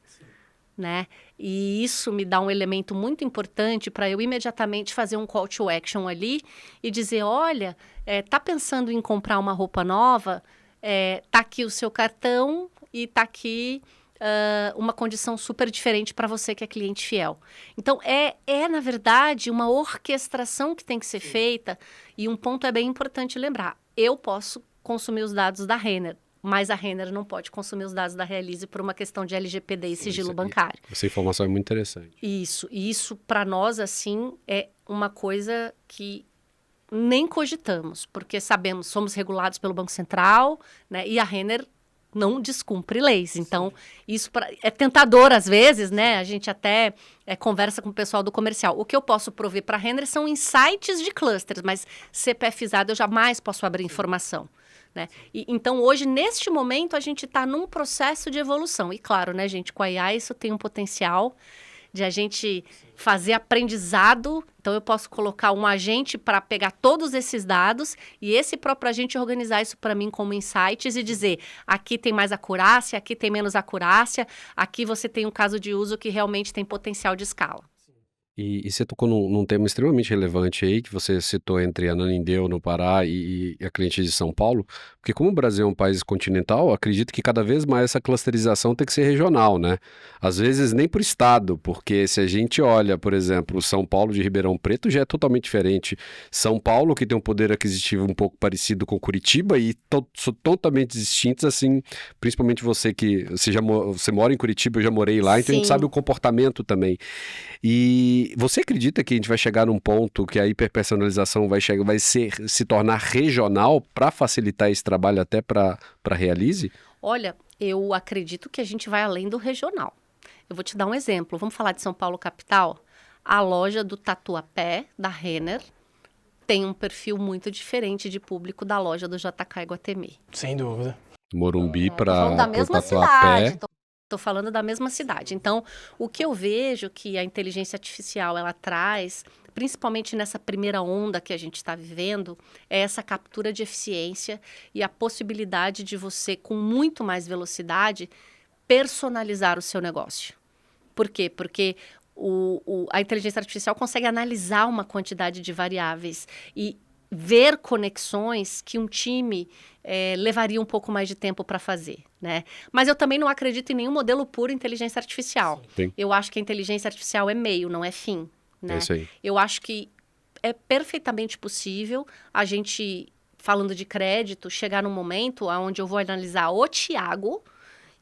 Né? E isso me dá um elemento muito importante para eu imediatamente fazer um call to action ali e dizer, olha, tá pensando em comprar uma roupa nova? Tá aqui o seu cartão e tá aqui uma condição super diferente para você que é cliente fiel. Então, na verdade, uma orquestração que tem que ser feita, e um ponto é bem importante lembrar, eu posso consumir os dados da Renner, mas a Renner não pode consumir os dados da Realize por uma questão de LGPD e sigilo bancário. Essa informação é muito interessante. Isso para nós, assim, é uma coisa que nem cogitamos, porque sabemos, somos regulados pelo Banco Central, né, e a Renner não descumpre leis. Então, isso é tentador às vezes, né? A gente até conversa com o pessoal do comercial. O que eu posso prover para a Renner são insights de clusters, mas CPFizado eu jamais posso abrir informação. Né? Então, hoje, neste momento, a gente está num processo de evolução. E claro, né, gente, com a IA isso tem um potencial de a gente fazer aprendizado. Então, eu posso colocar um agente para pegar todos esses dados e esse próprio agente organizar isso para mim como insights e dizer, aqui tem mais acurácia, aqui tem menos acurácia, aqui você tem um caso de uso que realmente tem potencial de escala. E você tocou num tema extremamente relevante aí, que você citou entre Ananindeua, no Pará, e a cliente de São Paulo, porque como o Brasil é um país continental, acredito que cada vez mais essa clusterização tem que ser regional, né? Às vezes nem por estado, porque se a gente olha, por exemplo, São Paulo de Ribeirão Preto já é totalmente diferente. São Paulo, que tem um poder aquisitivo um pouco parecido com Curitiba, e são totalmente distintos, assim, principalmente você que você mora em Curitiba, eu já morei lá, então a gente sabe o comportamento também. E você acredita que a gente vai chegar num ponto que a hiperpersonalização vai se tornar regional para facilitar esse trabalho até para a Realize? Olha, eu acredito que a gente vai além do regional. Eu vou te dar um exemplo. Vamos falar de São Paulo capital? A loja do Tatuapé, da Renner, tem um perfil muito diferente de público da loja do JK Iguatemi. Sem dúvida. Morumbi para da mesma Tatuapé. cidade. Estou falando da mesma cidade. Então, o que eu vejo que a inteligência artificial ela traz, principalmente nessa primeira onda que a gente está vivendo, é essa captura de eficiência e a possibilidade de você, com muito mais velocidade, personalizar o seu negócio. Por quê? Porque a inteligência artificial consegue analisar uma quantidade de variáveis e ver conexões que um time levaria um pouco mais de tempo para fazer, né? Mas eu também não acredito em nenhum modelo puro inteligência artificial. Sim. Eu acho que a inteligência artificial é meio, não é fim, né? É isso aí. Eu acho que é perfeitamente possível a gente, falando de crédito, chegar num momento onde eu vou analisar o Thiago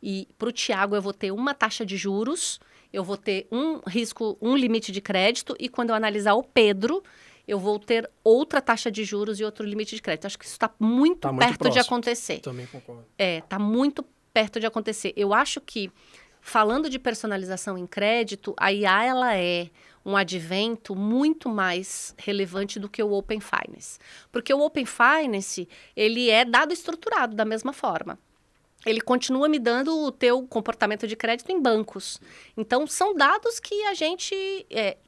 e para o Thiago eu vou ter uma taxa de juros, eu vou ter um risco, um limite de crédito e quando eu analisar o Pedro, eu vou ter outra taxa de juros e outro limite de crédito. Acho que isso está muito perto próximo de acontecer. Também concordo. Está muito perto de acontecer. Eu acho que, falando de personalização em crédito, a IA ela é um advento muito mais relevante do que o Open Finance. Porque o Open Finance, ele é dado estruturado da mesma forma. Ele continua me dando o teu comportamento de crédito em bancos. Então, são dados que a gente,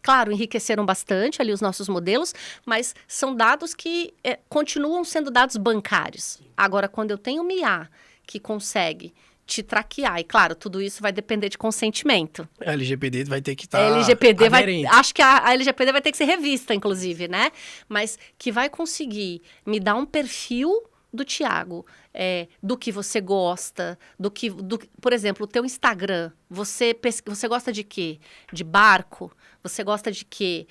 claro, enriqueceram bastante ali os nossos modelos, mas são dados que continuam sendo dados bancários. Agora, quando eu tenho um IA que consegue te traquear, e claro, tudo isso vai depender de consentimento. A LGPD vai ter que estar acho que a LGPD vai ter que ser revista, inclusive, né? Mas que vai conseguir me dar um perfil do Thiago, do que você gosta, por exemplo, o teu Instagram, você gosta de quê? De barco? Você gosta de quê?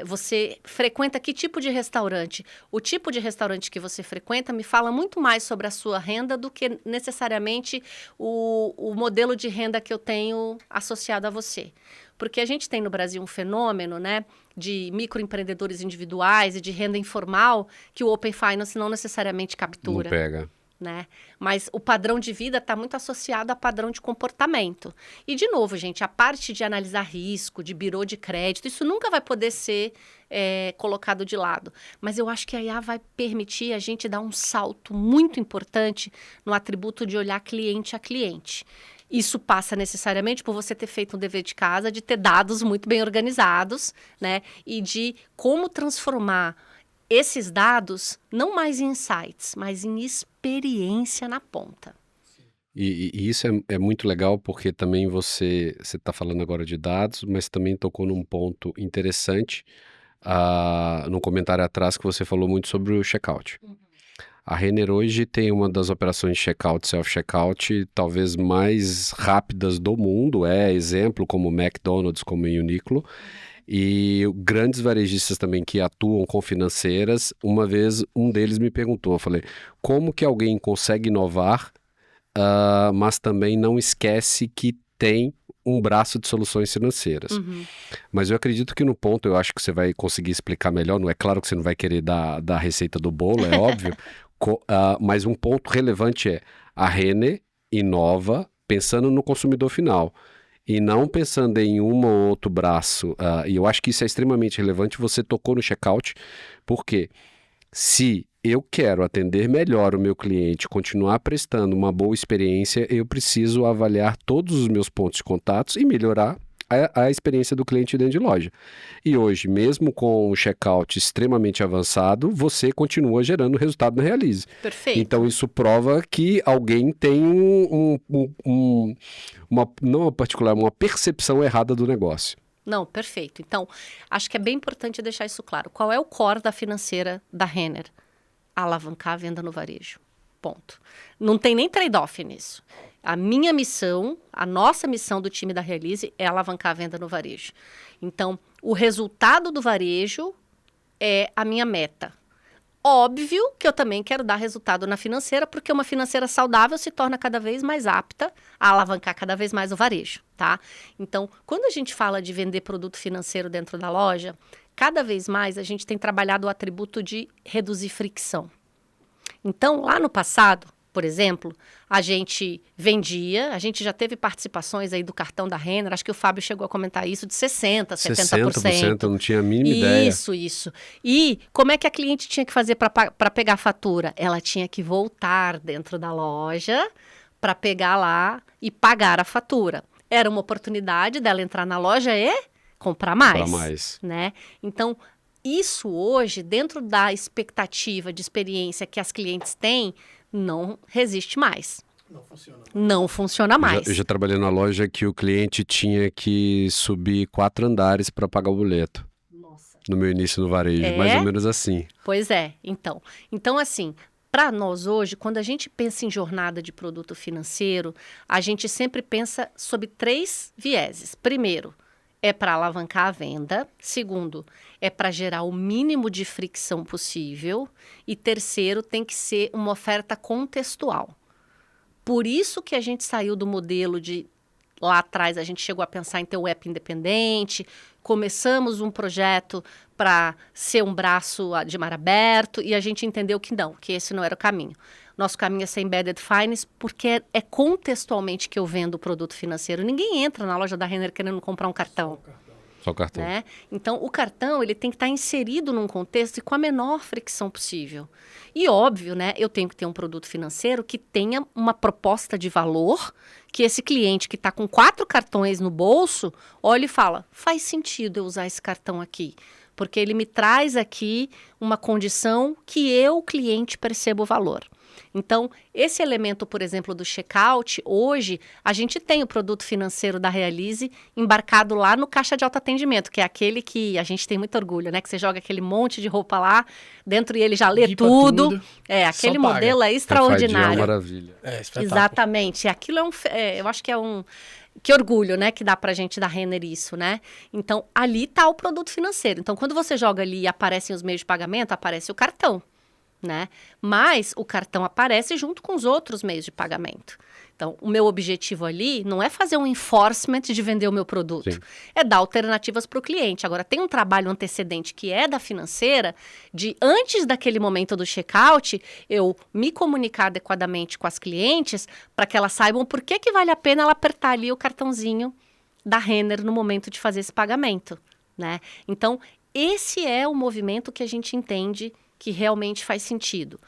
Você frequenta que tipo de restaurante? O tipo de restaurante que você frequenta me fala muito mais sobre a sua renda do que necessariamente o modelo de renda que eu tenho associado a você. Porque a gente tem no Brasil um fenômeno, né, de microempreendedores individuais e de renda informal que o Open Finance não necessariamente captura. Não pega. Né? Mas o padrão de vida está muito associado a padrão de comportamento. E, de novo, gente, a parte de analisar risco, de birô de crédito, isso nunca vai poder ser colocado de lado. Mas eu acho que a IA vai permitir a gente dar um salto muito importante no atributo de olhar cliente a cliente. Isso passa necessariamente por você ter feito um dever de casa, de ter dados muito bem organizados, né? E de como transformar esses dados não mais em insights, mas em experiência na ponta. E isso é muito legal porque também você está falando agora de dados, mas também tocou num ponto interessante num comentário atrás que você falou muito sobre o checkout. Uhum. A Renner hoje tem uma das operações de checkout, self-checkout, talvez mais rápidas do mundo, exemplo como o McDonald's, como o Uniqlo, e grandes varejistas também que atuam com financeiras. Uma vez um deles me perguntou, eu falei, como que alguém consegue inovar, mas também não esquece que tem um braço de soluções financeiras. Uhum. Mas eu acredito que no ponto, eu acho que você vai conseguir explicar melhor, não é claro que você não vai querer dar a receita do bolo, é óbvio, mas um ponto relevante é a Renner inova pensando no consumidor final e não pensando em um ou outro braço, e eu acho que isso é extremamente relevante. Você tocou no checkout, porque se eu quero atender melhor o meu cliente, continuar prestando uma boa experiência, eu preciso avaliar todos os meus pontos de contatos e melhorar a experiência do cliente dentro de loja. E hoje, mesmo com o checkout extremamente avançado, você continua gerando resultado na Realize. Perfeito. Então, isso prova que alguém tem uma percepção errada do negócio. Não, perfeito. Então, acho que é bem importante deixar isso claro. Qual é o core da financeira da Renner? Alavancar a venda no varejo. Ponto. Não tem nem trade-off nisso. A minha missão, a nossa missão do time da Realize é alavancar a venda no varejo. Então, o resultado do varejo é a minha meta. Óbvio que eu também quero dar resultado na financeira, porque uma financeira saudável se torna cada vez mais apta a alavancar cada vez mais o varejo, tá? Então, quando a gente fala de vender produto financeiro dentro da loja, cada vez mais a gente tem trabalhado o atributo de reduzir fricção. Então, lá no passado, por exemplo, a gente vendia, a gente já teve participações aí do cartão da Renner, acho que o Fábio chegou a comentar isso, de 60%, 70%. Eu não tinha a mínima ideia. Isso. E como é que a cliente tinha que fazer para pegar a fatura? Ela tinha que voltar dentro da loja para pegar lá e pagar a fatura. Era uma oportunidade dela entrar na loja e comprar mais. Né? Então, isso hoje, dentro da expectativa de experiência que as clientes têm, não resiste mais. Não funciona mais. Eu já trabalhei na loja que o cliente tinha que subir 4 andares para pagar o boleto. Nossa. No meu início no varejo, mais ou menos assim. Pois é, então assim, para nós hoje, quando a gente pensa em jornada de produto financeiro, a gente sempre pensa sobre 3 vieses. Primeiro, é para alavancar a venda. Segundo, é para gerar o mínimo de fricção possível. E terceiro, tem que ser uma oferta contextual. Por isso que a gente saiu do modelo de... Lá atrás a gente chegou a pensar em ter um app independente, começamos um projeto para ser um braço de mar aberto e a gente entendeu que não, que esse não era o caminho. Nosso caminho é ser embedded finance porque é contextualmente que eu vendo o produto financeiro. Ninguém entra na loja da Renner querendo comprar um cartão. Só o cartão. Né? Então, o cartão ele tem que estar inserido num contexto e com a menor fricção possível. E óbvio, né, eu tenho que ter um produto financeiro que tenha uma proposta de valor, que esse cliente que está com 4 cartões no bolso, olha e fala, faz sentido eu usar esse cartão aqui, porque ele me traz aqui uma condição que eu, cliente, percebo o valor. Então, esse elemento, por exemplo, do checkout, hoje a gente tem o produto financeiro da Realize embarcado lá no caixa de autoatendimento, que é aquele que a gente tem muito orgulho, né? Que você joga aquele monte de roupa lá, dentro e ele já lê tudo. Aquele modelo é extraordinário. É uma maravilha. Exatamente. Aquilo eu acho que é um... Que orgulho, né, que dá pra gente da Renner isso, né? Então, ali tá o produto financeiro. Então, quando você joga ali e aparecem os meios de pagamento, aparece o cartão. Né? Mas o cartão aparece junto com os outros meios de pagamento. Então, o meu objetivo ali não é fazer um enforcement de vender o meu produto, é dar alternativas para o cliente. Agora, tem um trabalho antecedente que é da financeira, de antes daquele momento do checkout, eu me comunicar adequadamente com as clientes para que elas saibam por que vale a pena ela apertar ali o cartãozinho da Renner no momento de fazer esse pagamento. Né? Então, esse é o movimento que a gente entende que realmente faz sentido.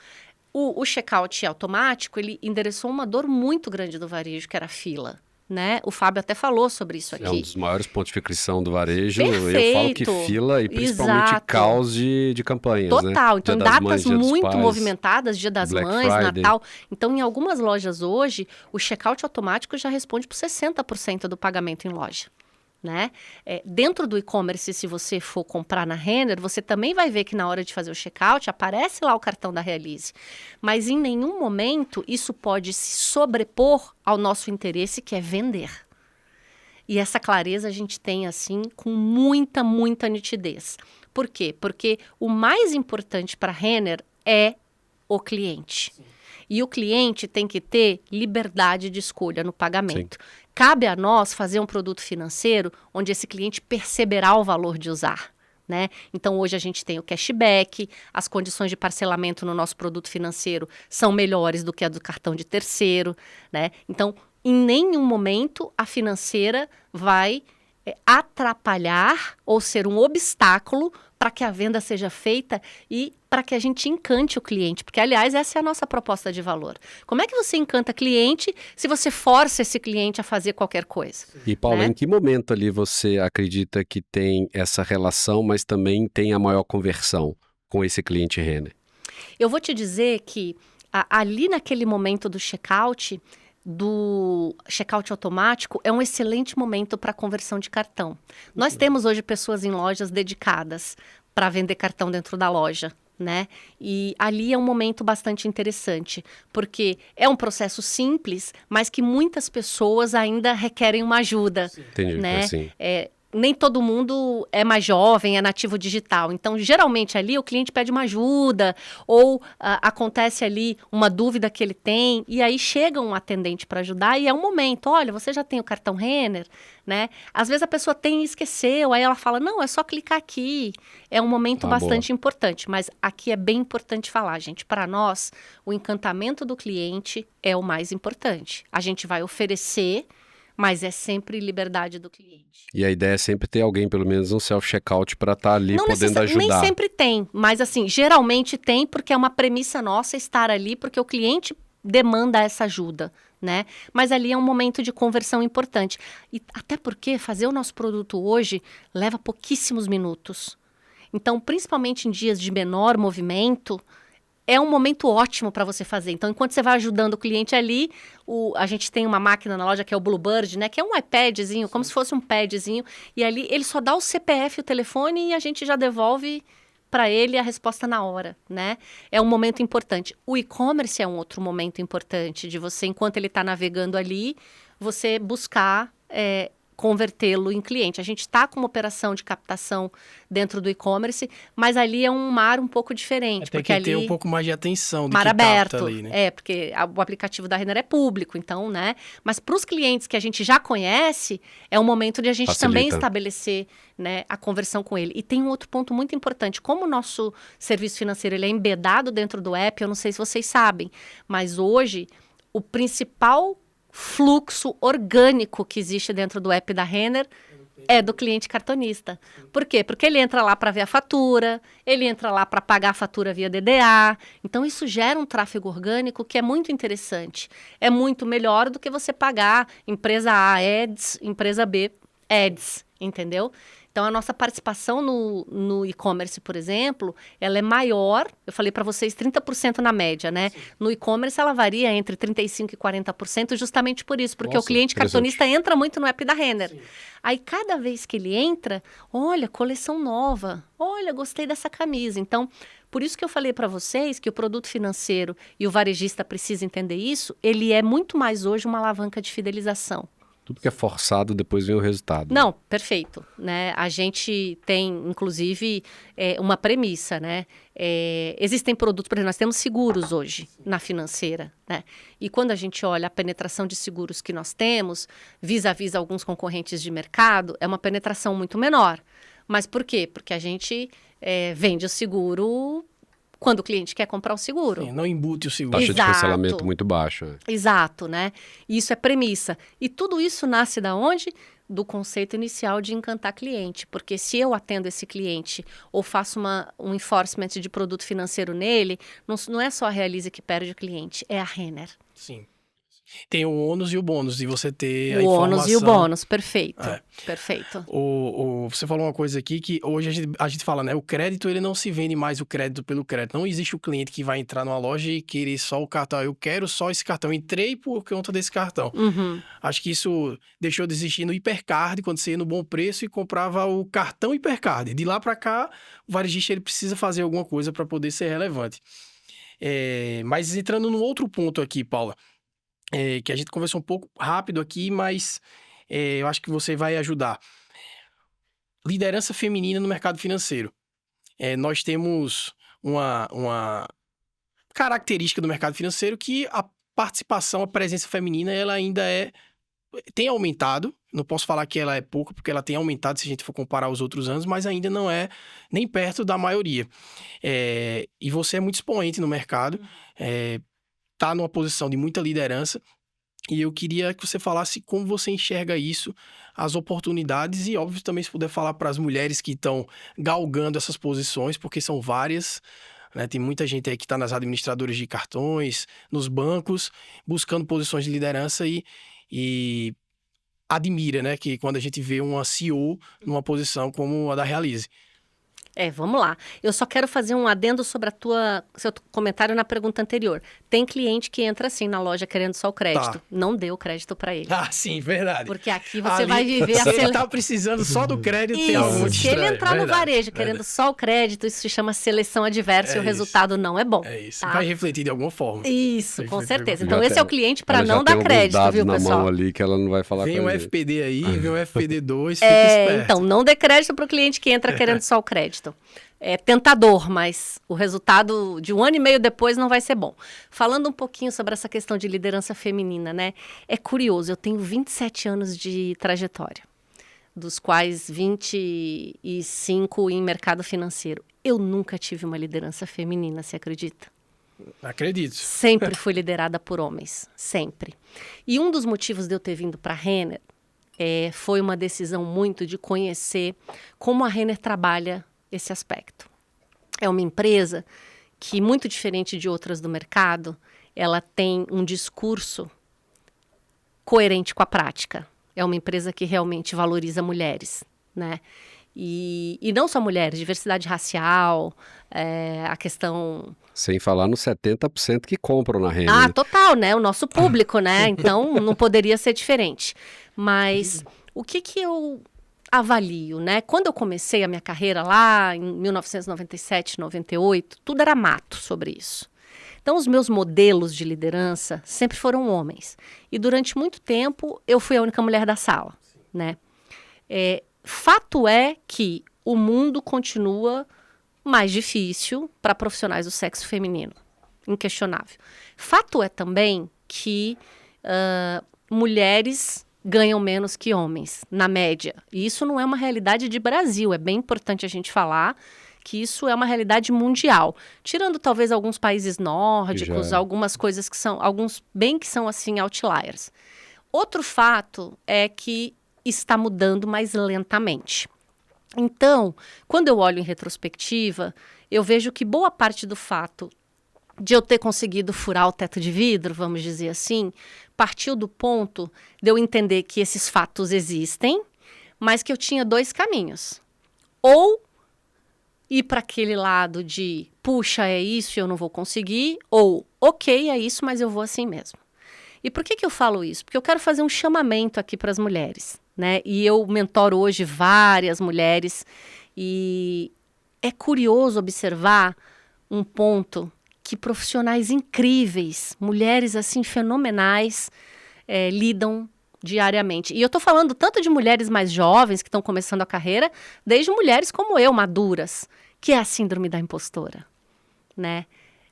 O checkout automático, ele endereçou uma dor muito grande do varejo, que era a fila. Né? O Fábio até falou sobre isso aqui. É um dos maiores pontos de fricção do varejo. Perfeito. Eu falo que fila e principalmente caos de campanhas. Total. Né? Então, datas muito movimentadas, Dia das Black Mães, Friday. Natal. Então, em algumas lojas hoje, o checkout automático já responde por 60% do pagamento em loja. Né? Dentro do e-commerce, se você for comprar na Renner, você também vai ver que na hora de fazer o checkout aparece lá o cartão da Realize. Mas em nenhum momento isso pode se sobrepor ao nosso interesse, que é vender. E essa clareza a gente tem assim com muita, muita nitidez. Por quê? Porque o mais importante para a Renner é o cliente. Sim. E o cliente tem que ter liberdade de escolha no pagamento. Sim. Cabe a nós fazer um produto financeiro onde esse cliente perceberá o valor de usar. Né? Então, hoje a gente tem o cashback, as condições de parcelamento no nosso produto financeiro são melhores do que a do cartão de terceiro. Né? Então, em nenhum momento a financeira vai atrapalhar ou ser um obstáculo para que a venda seja feita e para que a gente encante o cliente. Porque, aliás, essa é a nossa proposta de valor. Como é que você encanta cliente se você força esse cliente a fazer qualquer coisa? E, Paula, né? Em que momento ali você acredita que tem essa relação, mas também tem a maior conversão com esse cliente Renner? Eu vou te dizer que ali naquele momento do checkout automático, é um excelente momento para conversão de cartão. Nós temos hoje pessoas em lojas dedicadas para vender cartão dentro da loja. Né? E ali é um momento bastante interessante, porque é um processo simples, mas que muitas pessoas ainda requerem uma ajuda. Entendi, né? Assim. Nem todo mundo é mais jovem, é nativo digital. Então, geralmente ali o cliente pede uma ajuda ou acontece ali uma dúvida que ele tem e aí chega um atendente para ajudar e é um momento, olha, você já tem o cartão Renner, né? Às vezes a pessoa tem e esqueceu, aí ela fala, não, é só clicar aqui. É um momento bastante importante, mas aqui é bem importante falar, gente. Para nós, o encantamento do cliente é o mais importante. A gente vai oferecer, mas é sempre liberdade do cliente. E a ideia é sempre ter alguém, pelo menos um self-checkout, para estar ali podendo ajudar. Nem sempre tem, mas assim, geralmente tem, porque é uma premissa nossa estar ali, porque o cliente demanda essa ajuda, né? Mas ali é um momento de conversão importante. E até porque fazer o nosso produto hoje leva pouquíssimos minutos. Então, principalmente em dias de menor movimento, é um momento ótimo para você fazer. Então, enquanto você vai ajudando o cliente ali, a gente tem uma máquina na loja que é o Bluebird, né? Que é um iPadzinho, como se fosse um padzinho. E ali ele só dá o CPF e o telefone e a gente já devolve para ele a resposta na hora, né? É um momento importante. O e-commerce é um outro momento importante de você, enquanto ele está navegando ali, você buscar convertê-lo em cliente. A gente está com uma operação de captação dentro do e-commerce, mas ali é um mar um pouco diferente. Tem porque que ter ali, um pouco mais de atenção do mar que aberto, capta ali, né? porque o aplicativo da Renner é público, então, né? Mas para os clientes que a gente já conhece, é um momento de a gente também estabelecer, né, a conversão com ele. E tem um outro ponto muito importante. Como o nosso serviço financeiro ele é embedado dentro do app, eu não sei se vocês sabem, mas hoje o principal fluxo orgânico que existe dentro do app da Renner é do cliente cartonista. Por quê? Porque ele entra lá para ver a fatura, ele entra lá para pagar a fatura via DDA. Então, isso gera um tráfego orgânico que é muito interessante. É muito melhor do que você pagar empresa A, Ads, empresa B, Ads, entendeu? Então, a nossa participação no e-commerce, por exemplo, ela é maior, eu falei para vocês 30% na média, né? Sim. No e-commerce, ela varia entre 35% e 40% justamente por isso, porque o cliente cartonista entra muito no app da Renner. Sim. Aí, cada vez que ele entra, olha, coleção nova, olha, gostei dessa camisa. Então, por isso que eu falei para vocês que o produto financeiro e o varejista precisa entender isso, ele é muito mais hoje uma alavanca de fidelização. Tudo que é forçado, depois vem o resultado. Não, perfeito. Né? A gente tem, inclusive, uma premissa, né? Existem produtos, por exemplo, nós temos seguros hoje na financeira, né? E quando a gente olha a penetração de seguros que nós temos, vis-à-vis alguns concorrentes de mercado, é uma penetração muito menor. Mas por quê? Porque a gente vende o seguro quando o cliente quer comprar o seguro. Sim, não embute o seguro. Taxa de cancelamento muito baixa. Exato, né? Isso é premissa. E tudo isso nasce da onde? Do conceito inicial de encantar cliente. Porque se eu atendo esse cliente ou faço um enforcement de produto financeiro nele, não é só a Realize que perde o cliente, é a Renner. Sim. Tem o ônus e o bônus de você ter a informação. O ônus e o bônus, perfeito. Perfeito. Você falou uma coisa aqui que hoje a gente fala, né? O crédito, ele não se vende mais o crédito pelo crédito. Não existe o cliente que vai entrar numa loja e querer só o cartão. Eu quero só esse cartão. Entrei por conta desse cartão. Uhum. Acho que isso deixou de existir no Hipercard, quando você ia no Bom Preço e comprava o cartão Hipercard. De lá para cá, o varejista ele precisa fazer alguma coisa para poder ser relevante. Mas entrando num outro ponto aqui, Paula, que a gente conversou um pouco rápido aqui, mas eu acho que você vai ajudar. Liderança feminina no mercado financeiro. Nós temos uma característica do mercado financeiro que a participação, a presença feminina, ela ainda tem aumentado. Não posso falar que ela é pouca, porque ela tem aumentado se a gente for comparar os outros anos, mas ainda não é nem perto da maioria. E você é muito expoente no mercado, está numa posição de muita liderança, e eu queria que você falasse como você enxerga isso, as oportunidades, e óbvio também se puder falar para as mulheres que estão galgando essas posições, porque são várias, né? Tem muita gente aí que está nas administradoras de cartões, nos bancos, buscando posições de liderança e admira, né? Que quando a gente vê uma CEO numa posição como a da Realize. Vamos lá. Eu só quero fazer um adendo sobre seu comentário na pergunta anterior. Tem cliente que entra assim na loja querendo só o crédito. Tá. Não dê o crédito para ele. Ah, sim, verdade. Porque aqui você vai viver se ele tá precisando só do crédito, tem algo muito se estranho. ele entrar no varejo querendo só o crédito, isso se chama seleção adversa e o resultado não é bom. É isso. Tá? Vai refletir de alguma forma. Isso, com certeza. Já Então esse é o cliente para não dar crédito, viu, na pessoal? mão ali que ela não vai falar Vem com um ele. FPD aí, vem um FPD2, fica esperto. Então, não dê crédito para o cliente que entra querendo só o crédito. É tentador, mas o resultado de 1 ano e meio depois não vai ser bom. Falando um pouquinho sobre essa questão de liderança feminina, né? É curioso, eu tenho 27 anos de trajetória, dos quais 25 em mercado financeiro. Eu nunca tive uma liderança feminina, você acredita? Acredito. Sempre fui liderada por homens, sempre. E um dos motivos de eu ter vindo para a Renner foi uma decisão muito de conhecer como a Renner trabalha esse aspecto. É uma empresa que, muito diferente de outras do mercado, ela tem um discurso coerente com a prática. É uma empresa que realmente valoriza mulheres, né? E não só mulheres, diversidade racial, a questão... Sem falar nos 70% que compram na Renner. Ah, total, né? O nosso público, né? Então, não poderia ser diferente. Mas o que eu avalio, né? Quando eu comecei a minha carreira lá, em 1997, 98, tudo era mato sobre isso. Então, os meus modelos de liderança sempre foram homens. E durante muito tempo, eu fui a única mulher da sala, né? Fato é que o mundo continua mais difícil para profissionais do sexo feminino. Inquestionável. Fato é também que mulheres ganham menos que homens, na média. E isso não é uma realidade de Brasil. É bem importante a gente falar que isso é uma realidade mundial. Tirando talvez alguns países nórdicos, algumas coisas que são, alguns bem que são assim outliers. Outro fato é que está mudando mais lentamente. Então, quando eu olho em retrospectiva, eu vejo que boa parte do fato de eu ter conseguido furar o teto de vidro, vamos dizer assim, partiu do ponto de eu entender que esses fatos existem, mas que eu tinha dois caminhos. Ou ir para aquele lado de, puxa, é isso e eu não vou conseguir, ou, ok, é isso, mas eu vou assim mesmo. E por que eu falo isso? Porque eu quero fazer um chamamento aqui para as mulheres, né? E eu mentoro hoje várias mulheres e é curioso observar um ponto que profissionais incríveis, mulheres assim fenomenais, lidam diariamente. E eu estou falando tanto de mulheres mais jovens que estão começando a carreira, desde mulheres como eu, maduras, que é a síndrome da impostora, né?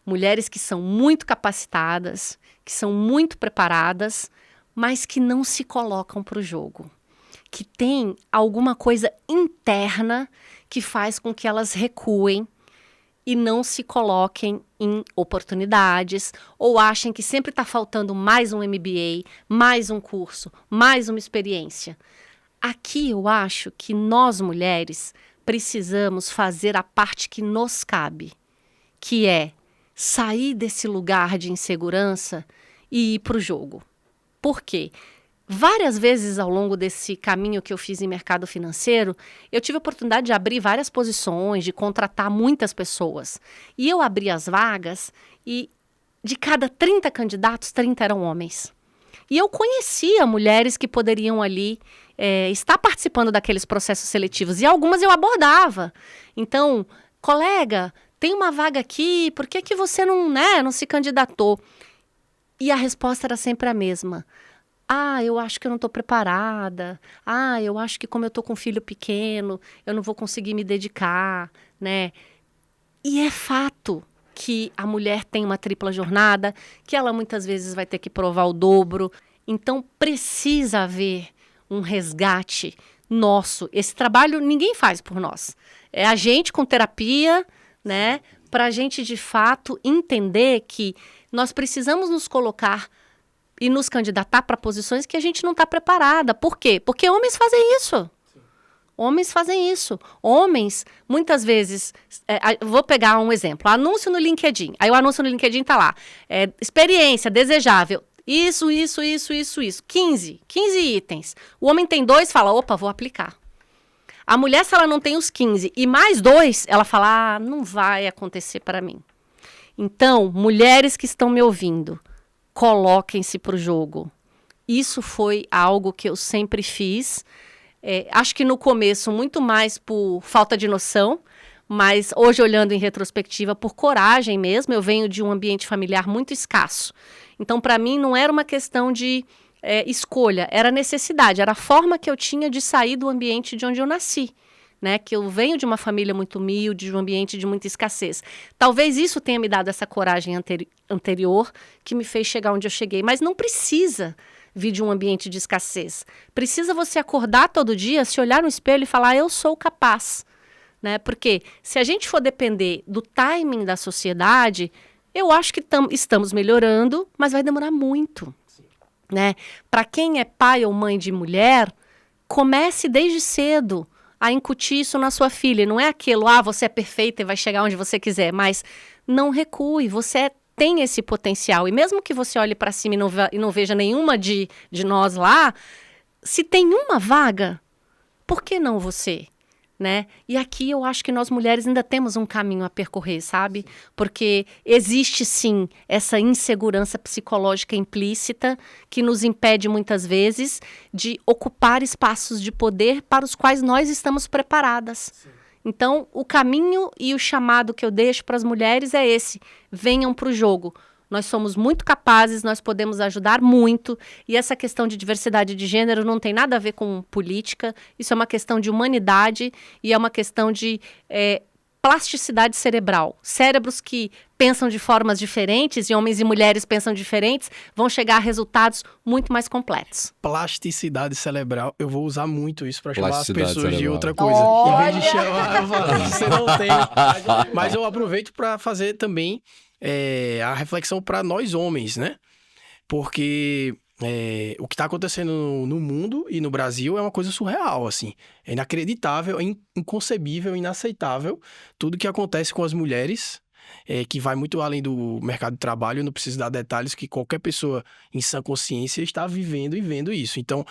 Mulheres que são muito capacitadas, que são muito preparadas, mas que não se colocam para o jogo. Que tem alguma coisa interna que faz com que elas recuem e não se coloquem em oportunidades ou achem que sempre está faltando mais um MBA, mais um curso, mais uma experiência. Aqui eu acho que nós mulheres precisamos fazer a parte que nos cabe, que é sair desse lugar de insegurança e ir para o jogo. Por quê? Várias vezes ao longo desse caminho que eu fiz em mercado financeiro, eu tive a oportunidade de abrir várias posições, de contratar muitas pessoas. E eu abri as vagas e de cada 30 candidatos, 30 eram homens. E eu conhecia mulheres que poderiam ali estar participando daqueles processos seletivos. E algumas eu abordava. Então, colega, tem uma vaga aqui, por que você não se candidatou? E a resposta era sempre a mesma. Ah, eu acho que eu não estou preparada. Ah, eu acho que como eu estou com um filho pequeno, eu não vou conseguir me dedicar, né? E é fato que a mulher tem uma tripla jornada, que ela muitas vezes vai ter que provar o dobro. Então, precisa haver um resgate nosso. Esse trabalho ninguém faz por nós. É a gente com terapia, né? Para a gente, de fato, entender que nós precisamos nos colocar e nos candidatar para posições que a gente não está preparada. Por quê? Porque homens fazem isso. Homens fazem isso. Homens, muitas vezes... vou pegar um exemplo. Anúncio no LinkedIn. Aí o anúncio no LinkedIn está lá. Experiência desejável. Isso. 15 itens. O homem tem 2, fala, opa, vou aplicar. A mulher, se ela não tem os 15 e mais 2, ela fala, não vai acontecer para mim. Então, mulheres que estão me ouvindo, coloquem-se para o jogo. Isso foi algo que eu sempre fiz. Acho que no começo, muito mais por falta de noção, mas hoje, olhando em retrospectiva, por coragem mesmo. Eu venho de um ambiente familiar muito escasso. Então, para mim, não era uma questão de escolha, era necessidade, era a forma que eu tinha de sair do ambiente de onde eu nasci. Né, que eu venho de uma família muito humilde, de um ambiente de muita escassez. Talvez isso tenha me dado essa coragem anterior que me fez chegar onde eu cheguei. Mas não precisa vir de um ambiente de escassez. Precisa você acordar todo dia, se olhar no espelho e falar, eu sou capaz. Né? Porque se a gente for depender do timing da sociedade, eu acho que estamos melhorando, mas vai demorar muito. Né? Para quem é pai ou mãe de mulher, comece desde cedo a incutir isso na sua filha. Não é aquilo, você é perfeita e vai chegar onde você quiser, mas não recue, você é tem esse potencial. E mesmo que você olhe para cima e não veja nenhuma de nós lá, se tem uma vaga, por que não você? Né? E aqui eu acho que nós mulheres ainda temos um caminho a percorrer, sabe? Porque existe sim essa insegurança psicológica implícita que nos impede muitas vezes de ocupar espaços de poder para os quais nós estamos preparadas. Sim. Então, o caminho e o chamado que eu deixo para as mulheres é esse: venham para o jogo. Nós somos muito capazes, nós podemos ajudar muito, e essa questão de diversidade de gênero não tem nada a ver com política, isso é uma questão de humanidade e é uma questão de plasticidade cerebral. Cérebros que pensam de formas diferentes, e homens e mulheres pensam diferentes, vão chegar a resultados muito mais completos. Plasticidade cerebral, eu vou usar muito isso para chamar as pessoas cerebral. De outra coisa. Olha! Em vez de chamar, eu falo, você não tem. Mas eu aproveito para fazer também a reflexão para nós homens, né? Porque o que está acontecendo no mundo e no Brasil é uma coisa surreal, assim. É inacreditável, é inconcebível, inaceitável tudo que acontece com as mulheres, que vai muito além do mercado de trabalho. Eu não preciso dar detalhes, que qualquer pessoa em sã consciência está vivendo e vendo isso. Então,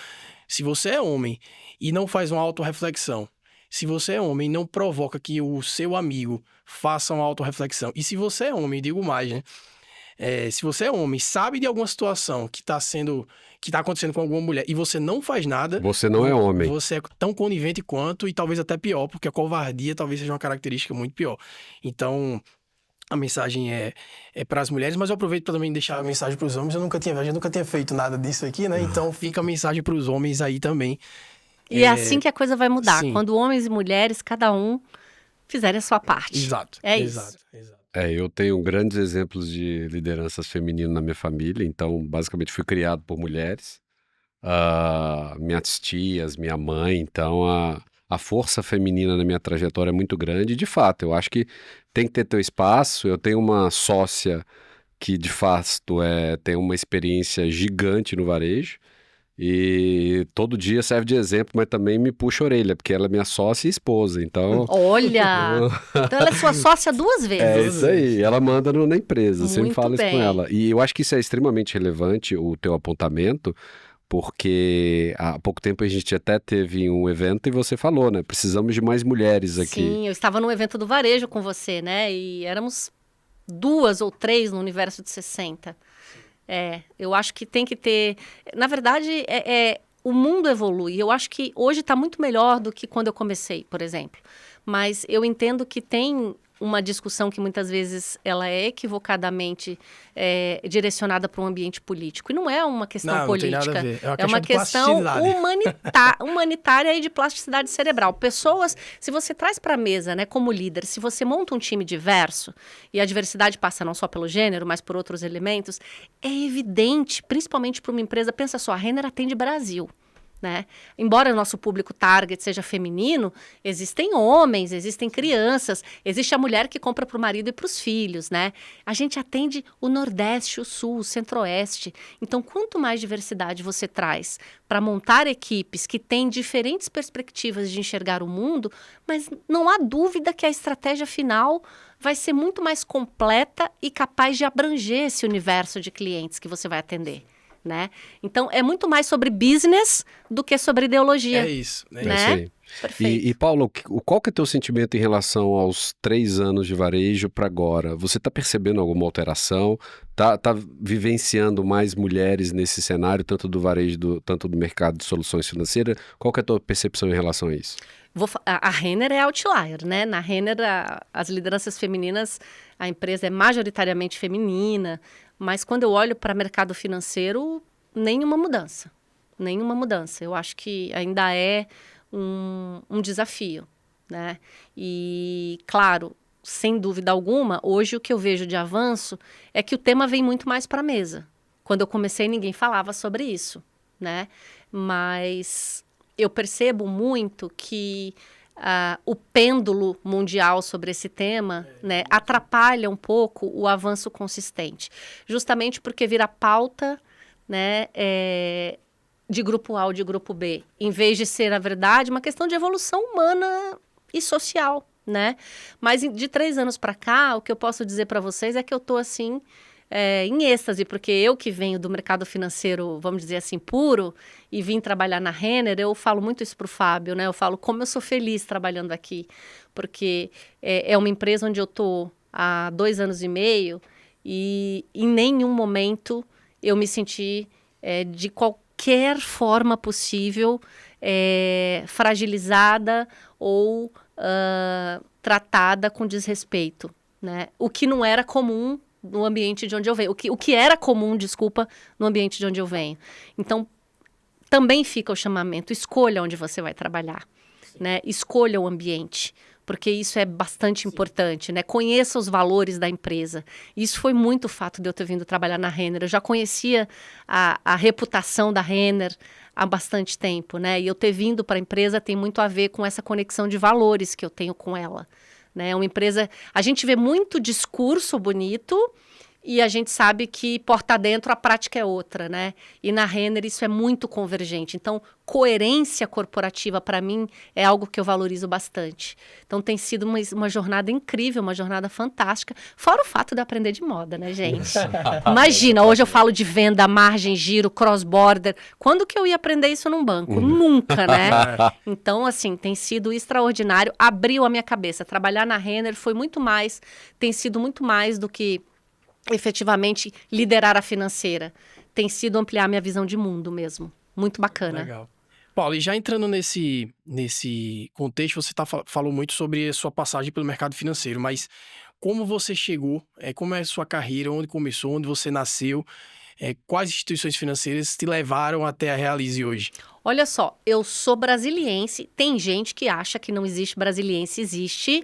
se você é homem e não faz uma autorreflexão, se você é homem, não provoca que o seu amigo faça uma autorreflexão. E se você é homem, digo mais, né? Se você é homem, sabe de alguma situação que está acontecendo com alguma mulher e você não faz nada... Você não é homem. Você é tão conivente quanto, e talvez até pior, porque a covardia talvez seja uma característica muito pior. Então, a mensagem é para as mulheres, mas eu aproveito para também deixar a mensagem para os homens. Eu nunca tinha feito nada disso aqui, né? Então, fica a mensagem para os homens aí também. E é assim que a coisa vai mudar. Sim. Quando homens e mulheres, cada um fizerem a sua parte. Exato. Isso. Eu tenho grandes exemplos de lideranças femininas na minha família. Então, basicamente, fui criado por mulheres. Minhas tias, minha mãe. Então, a força feminina na minha trajetória é muito grande. E, de fato, eu acho que tem que ter teu espaço. Eu tenho uma sócia que, de fato, tem uma experiência gigante no varejo. E todo dia serve de exemplo, mas também me puxa a orelha, porque ela é minha sócia e esposa, então... Olha! Então ela é sua sócia 2 vezes. É isso aí, ela manda na empresa, Muito sempre falo isso bem. com ela. E eu acho que isso é extremamente relevante, o teu apontamento, porque há pouco tempo a gente até teve um evento e você falou, né? Precisamos de mais mulheres aqui. Sim, eu estava num evento do varejo com você, né? E éramos 2 ou 3 no universo de 60. Eu acho que tem que ter... Na verdade, o mundo evolui. Eu acho que hoje está muito melhor do que quando eu comecei, por exemplo. Mas eu entendo que tem uma discussão que muitas vezes ela é equivocadamente direcionada para um ambiente político. E não é uma questão política. Não tem nada a ver. É uma questão humanitária e de plasticidade cerebral. Pessoas, se você traz para a mesa, né, como líder, se você monta um time diverso, e a diversidade passa não só pelo gênero, mas por outros elementos, é evidente, principalmente para uma empresa, pensa só, a Renner atende Brasil. Né? Embora o nosso público target seja feminino, existem homens, existem crianças, existe a mulher que compra para o marido e para os filhos, né? A gente atende o Nordeste, o Sul, o Centro-Oeste. Então, quanto mais diversidade você traz para montar equipes que têm diferentes perspectivas de enxergar o mundo, mas não há dúvida que a estratégia final vai ser muito mais completa e capaz de abranger esse universo de clientes que você vai atender. Né? Então, é muito mais sobre business do que sobre ideologia. É isso. Né? É isso aí. Perfeito. E Paulo, qual que é o teu sentimento em relação aos 3 anos de varejo para agora? Você está percebendo alguma alteração? Tá vivenciando mais mulheres nesse cenário, tanto do varejo, tanto do mercado de soluções financeiras? Qual que é a tua percepção em relação a isso? A Renner é outlier, né? Na Renner, as lideranças femininas, a empresa é majoritariamente feminina, mas quando eu olho para o mercado financeiro, nenhuma mudança. Nenhuma mudança. Eu acho que ainda é um desafio, né? E, claro, sem dúvida alguma, hoje o que eu vejo de avanço é que o tema vem muito mais para a mesa. Quando eu comecei, ninguém falava sobre isso, né? Mas eu percebo muito que o pêndulo mundial sobre esse tema, né, atrapalha um pouco o avanço consistente. Justamente porque vira pauta, né, de grupo A ou de grupo B, em vez de ser, na verdade, uma questão de evolução humana e social, né? Mas de 3 anos para cá, o que eu posso dizer para vocês é que eu estou, assim, em êxtase, porque eu que venho do mercado financeiro, vamos dizer assim, puro, e vim trabalhar na Renner, eu falo muito isso para o Fábio, né? Eu falo como eu sou feliz trabalhando aqui, porque é uma empresa onde eu estou há 2 anos e meio e em nenhum momento eu me senti de qualquer forma possível fragilizada ou tratada com desrespeito, né? O que não era comum no ambiente de onde eu venho. O que era comum, desculpa, no ambiente de onde eu venho. Então, também fica o chamamento. Escolha onde você vai trabalhar, né? Escolha o ambiente, porque isso é bastante importante, né? Conheça os valores da empresa. Isso foi muito o fato de eu ter vindo trabalhar na Renner. Eu já conhecia a reputação da Renner há bastante tempo, né? E eu ter vindo para a empresa tem muito a ver com essa conexão de valores que eu tenho com ela. É uma empresa... A gente vê muito discurso bonito e a gente sabe que porta dentro a prática é outra, né? E na Renner isso é muito convergente. Então, coerência corporativa, para mim, é algo que eu valorizo bastante. Então, tem sido uma jornada incrível, uma jornada fantástica. Fora o fato de aprender de moda, né, gente? Imagina, hoje eu falo de venda, margem, giro, cross-border. Quando que eu ia aprender isso num banco? Nunca, né? Então, assim, tem sido extraordinário. Abriu a minha cabeça. Trabalhar na Renner foi muito mais, tem sido muito mais do que efetivamente liderar a financeira. Tem sido ampliar minha visão de mundo mesmo. Muito bacana. Legal. Paulo, e já entrando nesse contexto, você falou muito sobre a sua passagem pelo mercado financeiro, mas como você chegou, como é a sua carreira, onde começou, onde você nasceu, quais instituições financeiras te levaram até a Realize hoje? Olha só, eu sou brasiliense. Tem gente que acha que não existe brasiliense. Existe.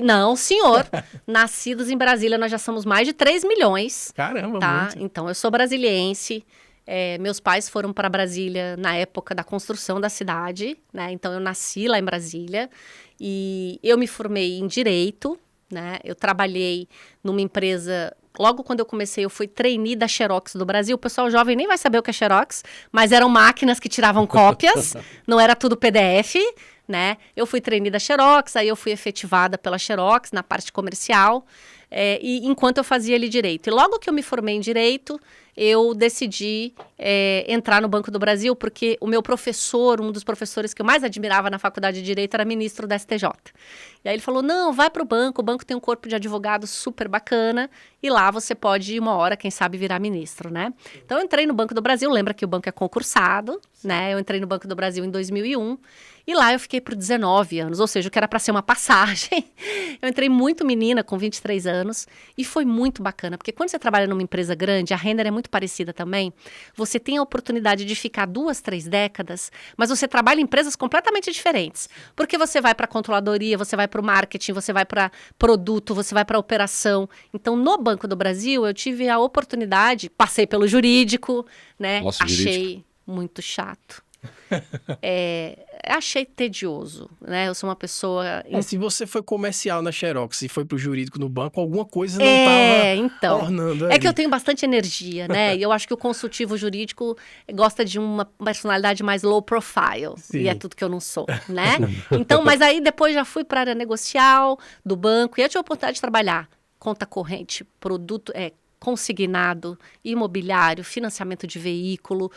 Não, senhor. Nascidos em Brasília, nós já somos mais de 3 milhões. Caramba, tá? muito. Então, eu sou brasiliense. Meus pais foram para Brasília na época da construção da cidade, né? Então, eu nasci lá em Brasília. E eu me formei em Direito, né? Eu trabalhei numa empresa... Logo quando eu comecei, eu fui trainee da Xerox do Brasil. O pessoal jovem nem vai saber o que é Xerox, mas eram máquinas que tiravam cópias, não era tudo PDF, né? Eu fui trainee da Xerox, aí eu fui efetivada pela Xerox na parte comercial, e enquanto eu fazia ali Direito. E logo que eu me formei em Direito, eu decidi entrar no Banco do Brasil, porque o meu professor, um dos professores que eu mais admirava na faculdade de Direito, era ministro da STJ. E aí ele falou, não, vai para o banco tem um corpo de advogados super bacana, e lá você pode, uma hora, quem sabe, virar ministro, né? Então, eu entrei no Banco do Brasil, lembra que o banco é concursado, né? Eu entrei no Banco do Brasil em 2001, e lá eu fiquei por 19 anos, ou seja, o que era para ser uma passagem. Eu entrei muito menina, com 23 anos, e foi muito bacana, porque quando você trabalha numa empresa grande, a Renner é muito parecida também, você tem a oportunidade de ficar 2, 3 décadas, mas você trabalha em empresas completamente diferentes, porque você vai para a controladoria, você vai para o marketing, você vai para produto, você vai para a operação. Então, no Banco do Brasil, eu tive a oportunidade, passei pelo jurídico, né? Nossa, achei jurídico. muito chato. Achei tedioso, né? Eu sou uma pessoa... Se você foi comercial na Xerox e foi pro jurídico no banco, alguma coisa não estava então, ornando ali. É que eu tenho bastante energia, né? E eu acho que o consultivo jurídico gosta de uma personalidade mais low profile. Sim. E é tudo que eu não sou, né? Então, mas aí depois já fui para a área negocial do banco e eu tive a oportunidade de trabalhar conta corrente, produto... consignado, imobiliário, financiamento de veículo,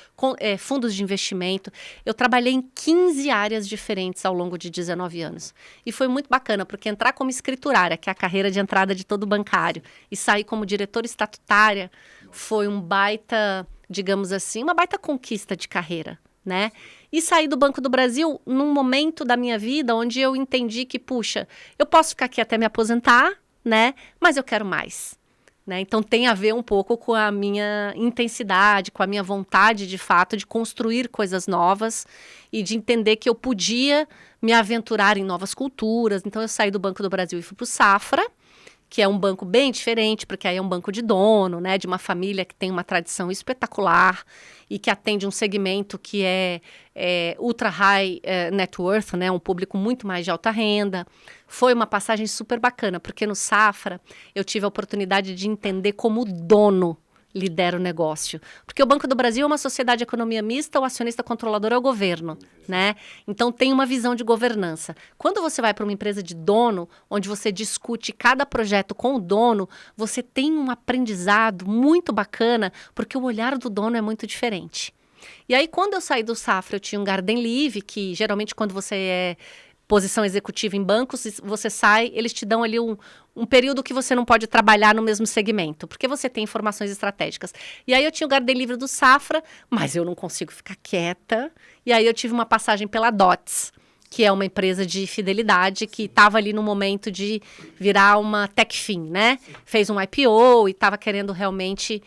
fundos de investimento. Eu trabalhei em 15 áreas diferentes ao longo de 19 anos. E foi muito bacana, porque entrar como escriturária, que é a carreira de entrada de todo bancário, e sair como diretora estatutária, foi um baita, digamos assim, uma baita conquista de carreira, né? E saí do Banco do Brasil num momento da minha vida onde eu entendi que, puxa, eu posso ficar aqui até me aposentar, né? Mas eu quero mais. Né? Então, tem a ver um pouco com a minha intensidade, com a minha vontade, de fato, de construir coisas novas e de entender que eu podia me aventurar em novas culturas. Então, eu saí do Banco do Brasil e fui para o Safra, que é um banco bem diferente, porque aí é um banco de dono, né, de uma família que tem uma tradição espetacular e que atende um segmento que é ultra high net worth, né, um público muito mais de alta renda. Foi uma passagem super bacana, porque no Safra eu tive a oportunidade de entender como dono, lidera o negócio. Porque o Banco do Brasil é uma sociedade de economia mista, o acionista controlador é o governo, né? Então tem uma visão de governança. Quando você vai para uma empresa de dono, onde você discute cada projeto com o dono, você tem um aprendizado muito bacana, porque o olhar do dono é muito diferente. E aí, quando eu saí do Safra, eu tinha um Garden Leave, que geralmente quando você é posição executiva em bancos, você sai, eles te dão ali um período que você não pode trabalhar no mesmo segmento, porque você tem informações estratégicas. E aí eu tinha o Garden Leave do Safra, mas eu não consigo ficar quieta. E aí eu tive uma passagem pela Dots, que é uma empresa de fidelidade que estava ali no momento de virar uma Techfin, né? Fez um IPO e estava querendo realmente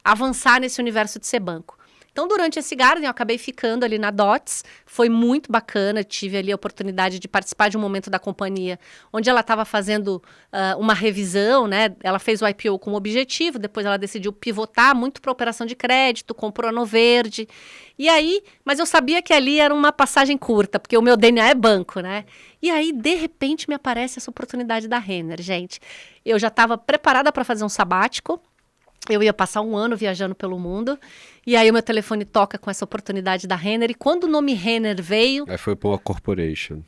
avançar nesse universo de ser banco. Então, durante esse Garden, eu acabei ficando ali na Dots, foi muito bacana, tive ali a oportunidade de participar de um momento da companhia, onde ela estava fazendo uma revisão, né? Ela fez o IPO com um objetivo, depois ela decidiu pivotar muito para operação de crédito, comprou a Noverde, e aí, mas eu sabia que ali era uma passagem curta, porque o meu DNA é banco, né? E aí, de repente, me aparece essa oportunidade da Renner, gente. Eu já estava preparada para fazer um sabático, eu ia passar 1 ano viajando pelo mundo, e aí o meu telefone toca com essa oportunidade da Renner, e quando o nome Renner veio... Aí foi para uma corporation.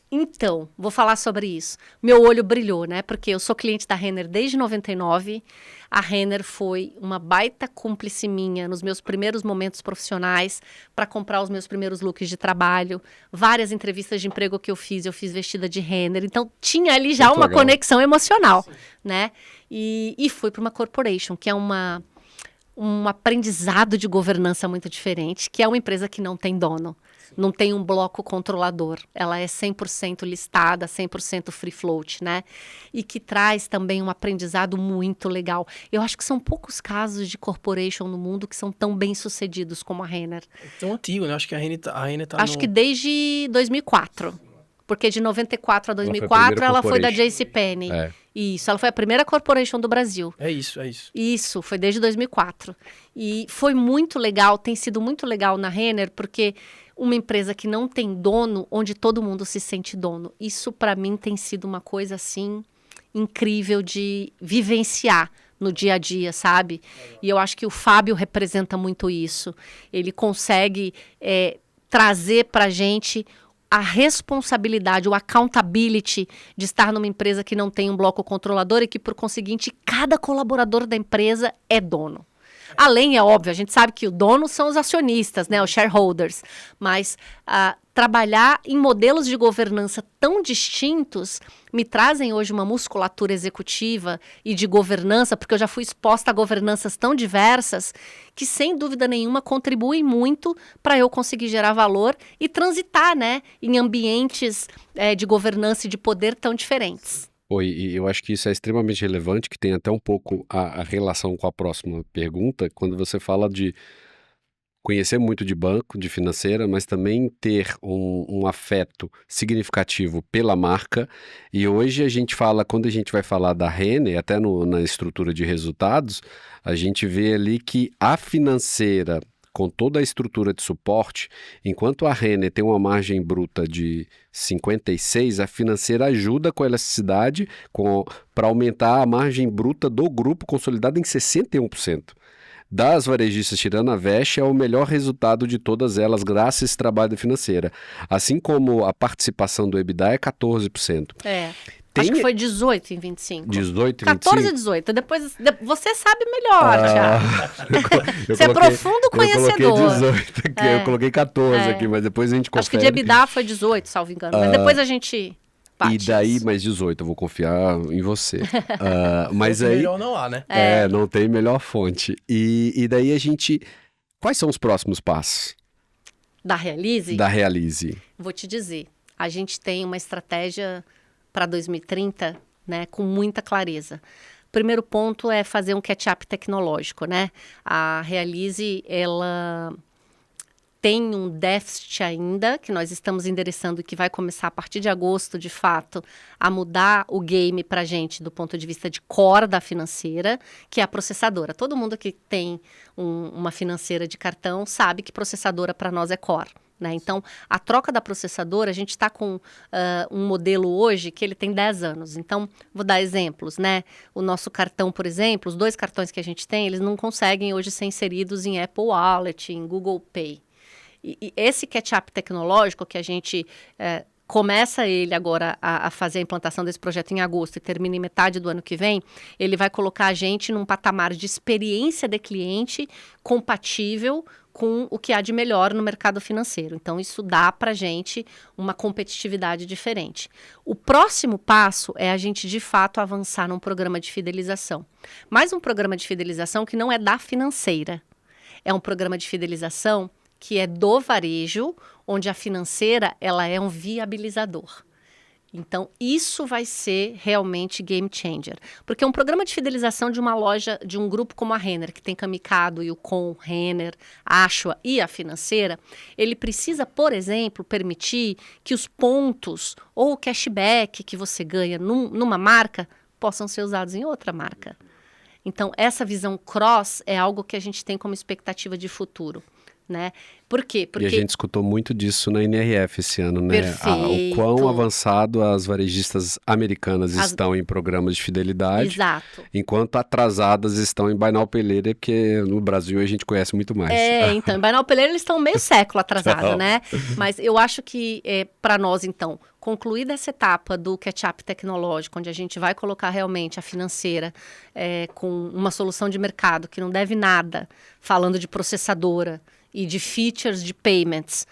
Então, vou falar sobre isso. Meu olho brilhou, né? Porque eu sou cliente da Renner desde 99. A Renner foi uma baita cúmplice minha nos meus primeiros momentos profissionais para comprar os meus primeiros looks de trabalho. Várias entrevistas de emprego que eu fiz vestida de Renner. Então, tinha ali já uma conexão emocional, né? E fui para uma corporation, que é um aprendizado de governança muito diferente, que é uma empresa que não tem dono. Não tem um bloco controlador, ela é 100% listada, 100% free float, né? E que traz também um aprendizado muito legal. Eu acho que são poucos casos de corporation no mundo que são tão bem sucedidos como a Renner. É tão antigo, né? Acho que a Renner tá Acho que desde 2004. Porque de 94 a 2004 ela foi da JCPenney. Isso, ela foi a primeira corporation do Brasil. É isso. Isso, foi desde 2004. E foi muito legal, tem sido muito legal na Renner, porque uma empresa que não tem dono, onde todo mundo se sente dono. Isso, para mim, tem sido uma coisa, assim, incrível de vivenciar no dia a dia, sabe? E eu acho que o Fábio representa muito isso. Ele consegue trazer pra gente a responsabilidade, o accountability de estar numa empresa que não tem um bloco controlador e que, por conseguinte, cada colaborador da empresa é dono. Além, é óbvio, a gente sabe que o dono são os acionistas, né, os shareholders, mas trabalhar em modelos de governança tão distintos me trazem hoje uma musculatura executiva e de governança, porque eu já fui exposta a governanças tão diversas que, sem dúvida nenhuma, contribuem muito para eu conseguir gerar valor e transitar, né, em ambientes de governança e de poder tão diferentes. E eu acho que isso é extremamente relevante, que tem até um pouco a relação com a próxima pergunta, quando você fala de conhecer muito de banco, de financeira, mas também ter um afeto significativo pela marca. E hoje a gente fala, quando a gente vai falar da Renner, até na estrutura de resultados, a gente vê ali que a financeira, com toda a estrutura de suporte, enquanto a Renner tem uma margem bruta de 56%, a financeira ajuda com a elasticidade para aumentar a margem bruta do grupo consolidada em 61%. Das varejistas, tirando a Veste, é o melhor resultado de todas elas, graças a esse trabalho da financeira. Assim como a participação do EBITDA é 14%. Acho que foi 18 em 25. 18 em 14 e 18. Depois, você sabe melhor, Thiago. Você é profundo conhecedor. Eu coloquei 18 aqui, eu coloquei 14 aqui, mas depois a gente confere. Acho que de EBITDA foi 18, salvo engano. Mas depois a gente bate. E daí, mais 18, eu vou confiar em você. Mas aí, melhor não há, né? Não tem melhor fonte. E daí a gente... Quais são os próximos passos? Da Realize? Da Realize. Vou te dizer. A gente tem uma estratégia para 2030, né, com muita clareza. O primeiro ponto é fazer um catch-up tecnológico, né? A Realize, ela tem um déficit ainda, que nós estamos endereçando e que vai começar a partir de agosto, de fato, a mudar o game para a gente do ponto de vista de core da financeira, que é a processadora. Todo mundo que tem uma financeira de cartão sabe que processadora para nós é core, né? Então, a troca da processadora, a gente está com um modelo hoje que ele tem 10 anos. Então, vou dar exemplos, né? O nosso cartão, por exemplo, os 2 cartões que a gente tem, eles não conseguem hoje ser inseridos em Apple Wallet, em Google Pay. E esse catch-up tecnológico que a gente começa ele agora a fazer a implantação desse projeto em agosto e termina em metade do ano que vem, ele vai colocar a gente num patamar de experiência de cliente compatível com o que há de melhor no mercado financeiro. Então, isso dá para a gente uma competitividade diferente. O próximo passo é a gente, de fato, avançar num programa de fidelização. Mas um programa de fidelização que não é da financeira. É um programa de fidelização que é do varejo, onde a financeira ela é um viabilizador. Então, isso vai ser realmente game changer. Porque um programa de fidelização de uma loja, de um grupo como a Renner, que tem Camicado, Yukon, Renner, Ashua e a financeira, ele precisa, por exemplo, permitir que os pontos ou o cashback que você ganha numa marca possam ser usados em outra marca. Então, essa visão cross é algo que a gente tem como expectativa de futuro. Né? Por quê? Porque... E a gente escutou muito disso na NRF esse ano, né? Perfeito. O quão avançado as varejistas americanas estão em programas de fidelidade. Exato. Enquanto atrasadas estão em Buy Now Pay Later, porque no Brasil a gente conhece muito mais. Então, em Buy Now Pay Later eles estão meio século atrasados, né? Mas eu acho que para nós, então, concluída essa etapa do catch-up tecnológico, onde a gente vai colocar realmente a financeira com uma solução de mercado que não deve nada, falando de processadora, e de features de payments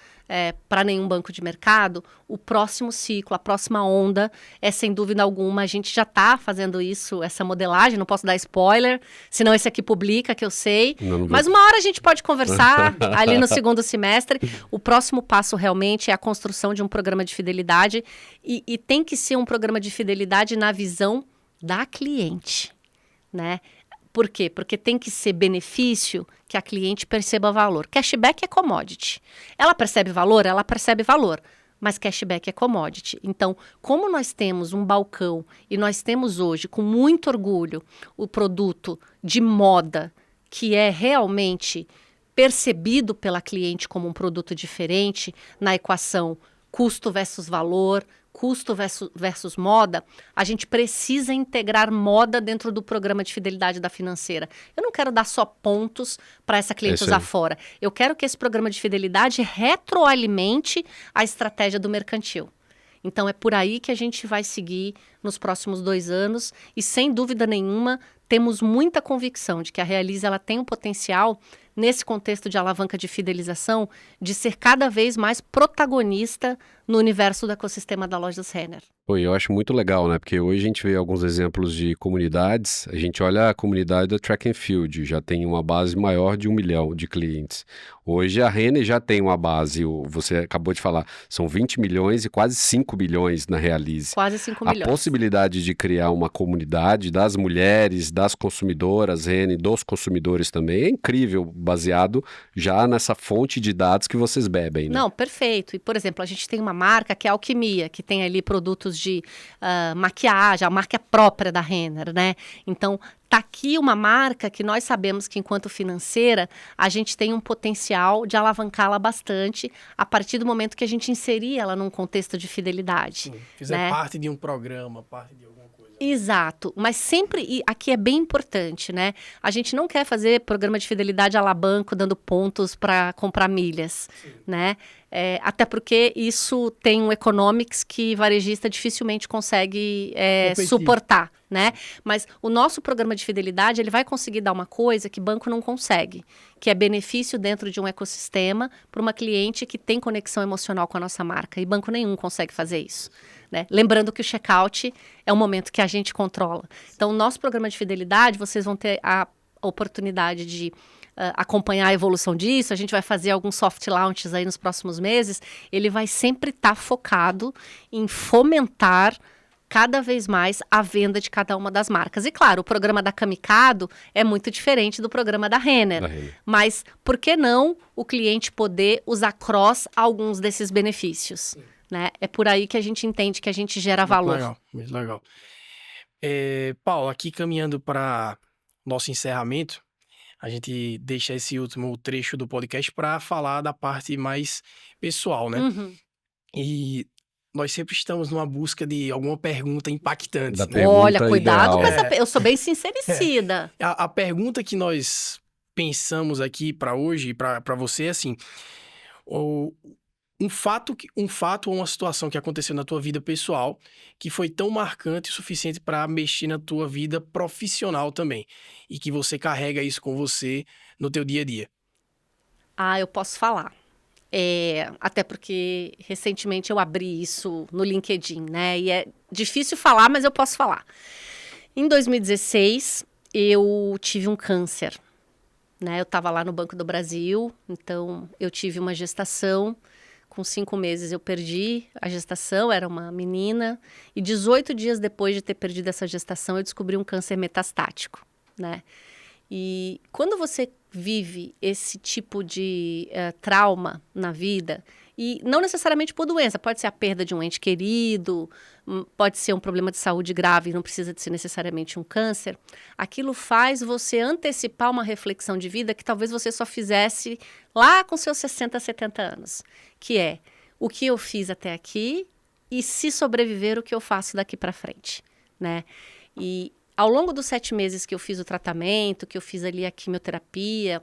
para nenhum banco de mercado, o próximo ciclo, a próxima onda sem dúvida alguma, a gente já está fazendo isso, essa modelagem, não posso dar spoiler, senão esse aqui publica, que eu sei, mas uma hora a gente pode conversar ali no segundo semestre. O próximo passo realmente é a construção de um programa de fidelidade e tem que ser um programa de fidelidade na visão da cliente, né? Por quê? Porque tem que ser benefício que a cliente perceba valor. Cashback é commodity. Ela percebe valor? Ela percebe valor. Mas cashback é commodity. Então, como nós temos um balcão e nós temos hoje, com muito orgulho, o produto de moda que é realmente percebido pela cliente como um produto diferente na equação custo versus valor, custo versus moda, a gente precisa integrar moda dentro do programa de fidelidade da financeira. Eu não quero dar só pontos para essa cliente usar fora. Eu quero que esse programa de fidelidade retroalimente a estratégia do mercantil. Então, é por aí que a gente vai seguir nos próximos 2 anos e, sem dúvida nenhuma, temos muita convicção de que a Realize ela tem um potencial, nesse contexto de alavanca de fidelização, de ser cada vez mais protagonista no universo do ecossistema da Lojas Renner. Eu acho muito legal, né? Porque hoje a gente vê alguns exemplos de comunidades, a gente olha a comunidade da Track and Field, já tem uma base maior de 1 milhão de clientes. Hoje a Renner já tem uma base, você acabou de falar, são 20 milhões e quase 5 milhões na Realize. Quase 5 milhões. A possibilidade de criar uma comunidade das mulheres, das consumidoras, Renner, dos consumidores também, é incrível, baseado já nessa fonte de dados que vocês bebem, né? Não, perfeito. E, por exemplo, a gente tem uma marca que é a Alquimia, que tem ali produtos de maquiagem, a marca própria da Renner, né? Então, tá aqui uma marca que nós sabemos que, enquanto financeira, a gente tem um potencial de alavancá-la bastante a partir do momento que a gente inserir ela num contexto de fidelidade. Sim, fizer né? parte de um programa, parte de alguma coisa. Exato, mas sempre, e aqui é bem importante, né? A gente não quer fazer programa de fidelidade à la banco, dando pontos para comprar milhas, né? Até porque isso tem um economics que varejista dificilmente consegue suportar, né? Mas o nosso programa de fidelidade, ele vai conseguir dar uma coisa que banco não consegue, que é benefício dentro de um ecossistema para uma cliente que tem conexão emocional com a nossa marca, e banco nenhum consegue fazer isso. Né? Lembrando que o checkout é um momento que a gente controla. Então, o nosso programa de fidelidade, vocês vão ter a oportunidade de acompanhar a evolução disso. A gente vai fazer alguns soft launches aí nos próximos meses. Ele vai sempre estar focado em fomentar cada vez mais a venda de cada uma das marcas. E claro, o programa da Camicado é muito diferente do programa da Renner. Mas por que não o cliente poder usar cross alguns desses benefícios? Né? É por aí que a gente entende que a gente gera valor. Muito legal. Paulo, aqui caminhando para nosso encerramento, a gente deixa esse último trecho do podcast para falar da parte mais pessoal, né? Uhum. E nós sempre estamos numa busca de alguma pergunta impactante, Da né? pergunta Olha, cuidado ideal. com essa... Eu sou bem sincericida. A pergunta que nós pensamos aqui para hoje e para você é assim: um fato ou uma situação que aconteceu na tua vida pessoal que foi tão marcante o suficiente para mexer na tua vida profissional também e que você carrega isso com você no teu dia a dia. Ah, eu posso falar. Até porque recentemente eu abri isso no LinkedIn, né? E é difícil falar, mas eu posso falar. Em 2016, eu tive um câncer, né? Eu estava lá no Banco do Brasil, então eu tive uma gestação. Com 5 meses eu perdi a gestação, era uma menina. E 18 dias depois de ter perdido essa gestação, eu descobri um câncer metastático, né? E quando você vive esse tipo de trauma na vida, e não necessariamente por doença, pode ser a perda de um ente querido, pode ser um problema de saúde grave, não precisa de ser necessariamente um câncer, aquilo faz você antecipar uma reflexão de vida que talvez você só fizesse lá com seus 60, 70 anos, que é o que eu fiz até aqui e se sobreviver, o que eu faço daqui para frente, né? E ao longo dos 7 meses que eu fiz o tratamento, que eu fiz ali a quimioterapia,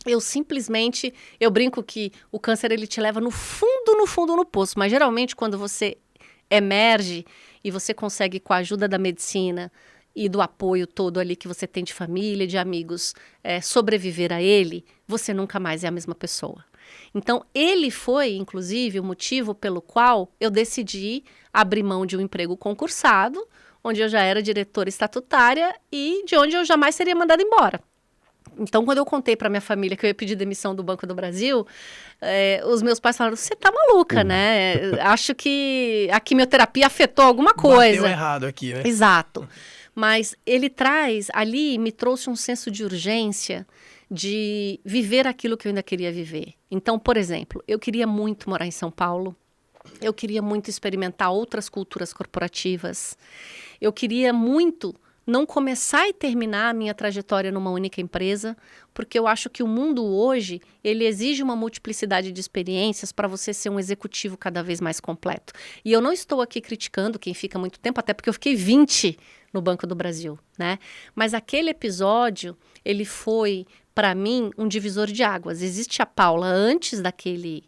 eu brinco que o câncer ele te leva no fundo no poço, mas geralmente quando você emerge e você consegue com a ajuda da medicina e do apoio todo ali que você tem de família, de amigos, sobreviver a ele, você nunca mais é a mesma pessoa. Então, ele foi, inclusive, o motivo pelo qual eu decidi abrir mão de um emprego concursado, onde eu já era diretora estatutária e de onde eu jamais seria mandada embora. Então, quando eu contei para minha família que eu ia pedir demissão do Banco do Brasil, os meus pais falaram, você tá maluca, né? Acho que a quimioterapia afetou alguma coisa. Bateu errado aqui, né? Exato. Mas me trouxe um senso de urgência de viver aquilo que eu ainda queria viver. Então, por exemplo, eu queria muito morar em São Paulo, eu queria muito experimentar outras culturas corporativas, eu queria muito não começar e terminar a minha trajetória numa única empresa, porque eu acho que o mundo hoje, ele exige uma multiplicidade de experiências para você ser um executivo cada vez mais completo. E eu não estou aqui criticando quem fica muito tempo, até porque eu fiquei 20 no Banco do Brasil, né? Mas aquele episódio, ele foi, para mim, um divisor de águas. Existe a Paula antes daquele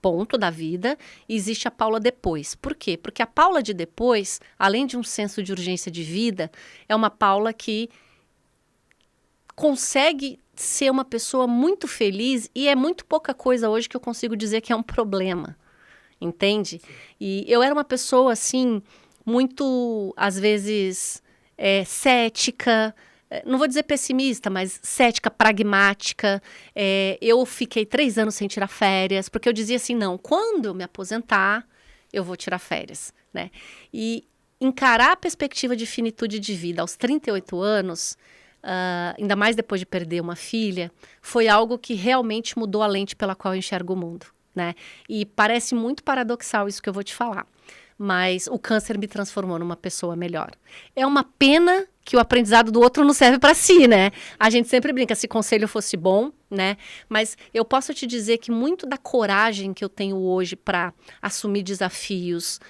ponto da vida e existe a Paula depois. Por quê? Porque a Paula de depois, além de um senso de urgência de vida, é uma Paula que consegue ser uma pessoa muito feliz e é muito pouca coisa hoje que eu consigo dizer que é um problema, entende? E eu era uma pessoa, assim, muito, às vezes, cética, não vou dizer pessimista, mas cética, pragmática. Eu fiquei 3 anos sem tirar férias, porque eu dizia assim, não, quando eu me aposentar, eu vou tirar férias, né? E encarar a perspectiva de finitude de vida aos 38 anos, ainda mais depois de perder uma filha, foi algo que realmente mudou a lente pela qual eu enxergo o mundo, né? E parece muito paradoxal isso que eu vou te falar, mas o câncer me transformou numa pessoa melhor. É uma pena que o aprendizado do outro não serve para si, né? A gente sempre brinca, se conselho fosse bom, né? Mas eu posso te dizer que muito da coragem que eu tenho hoje para assumir desafios,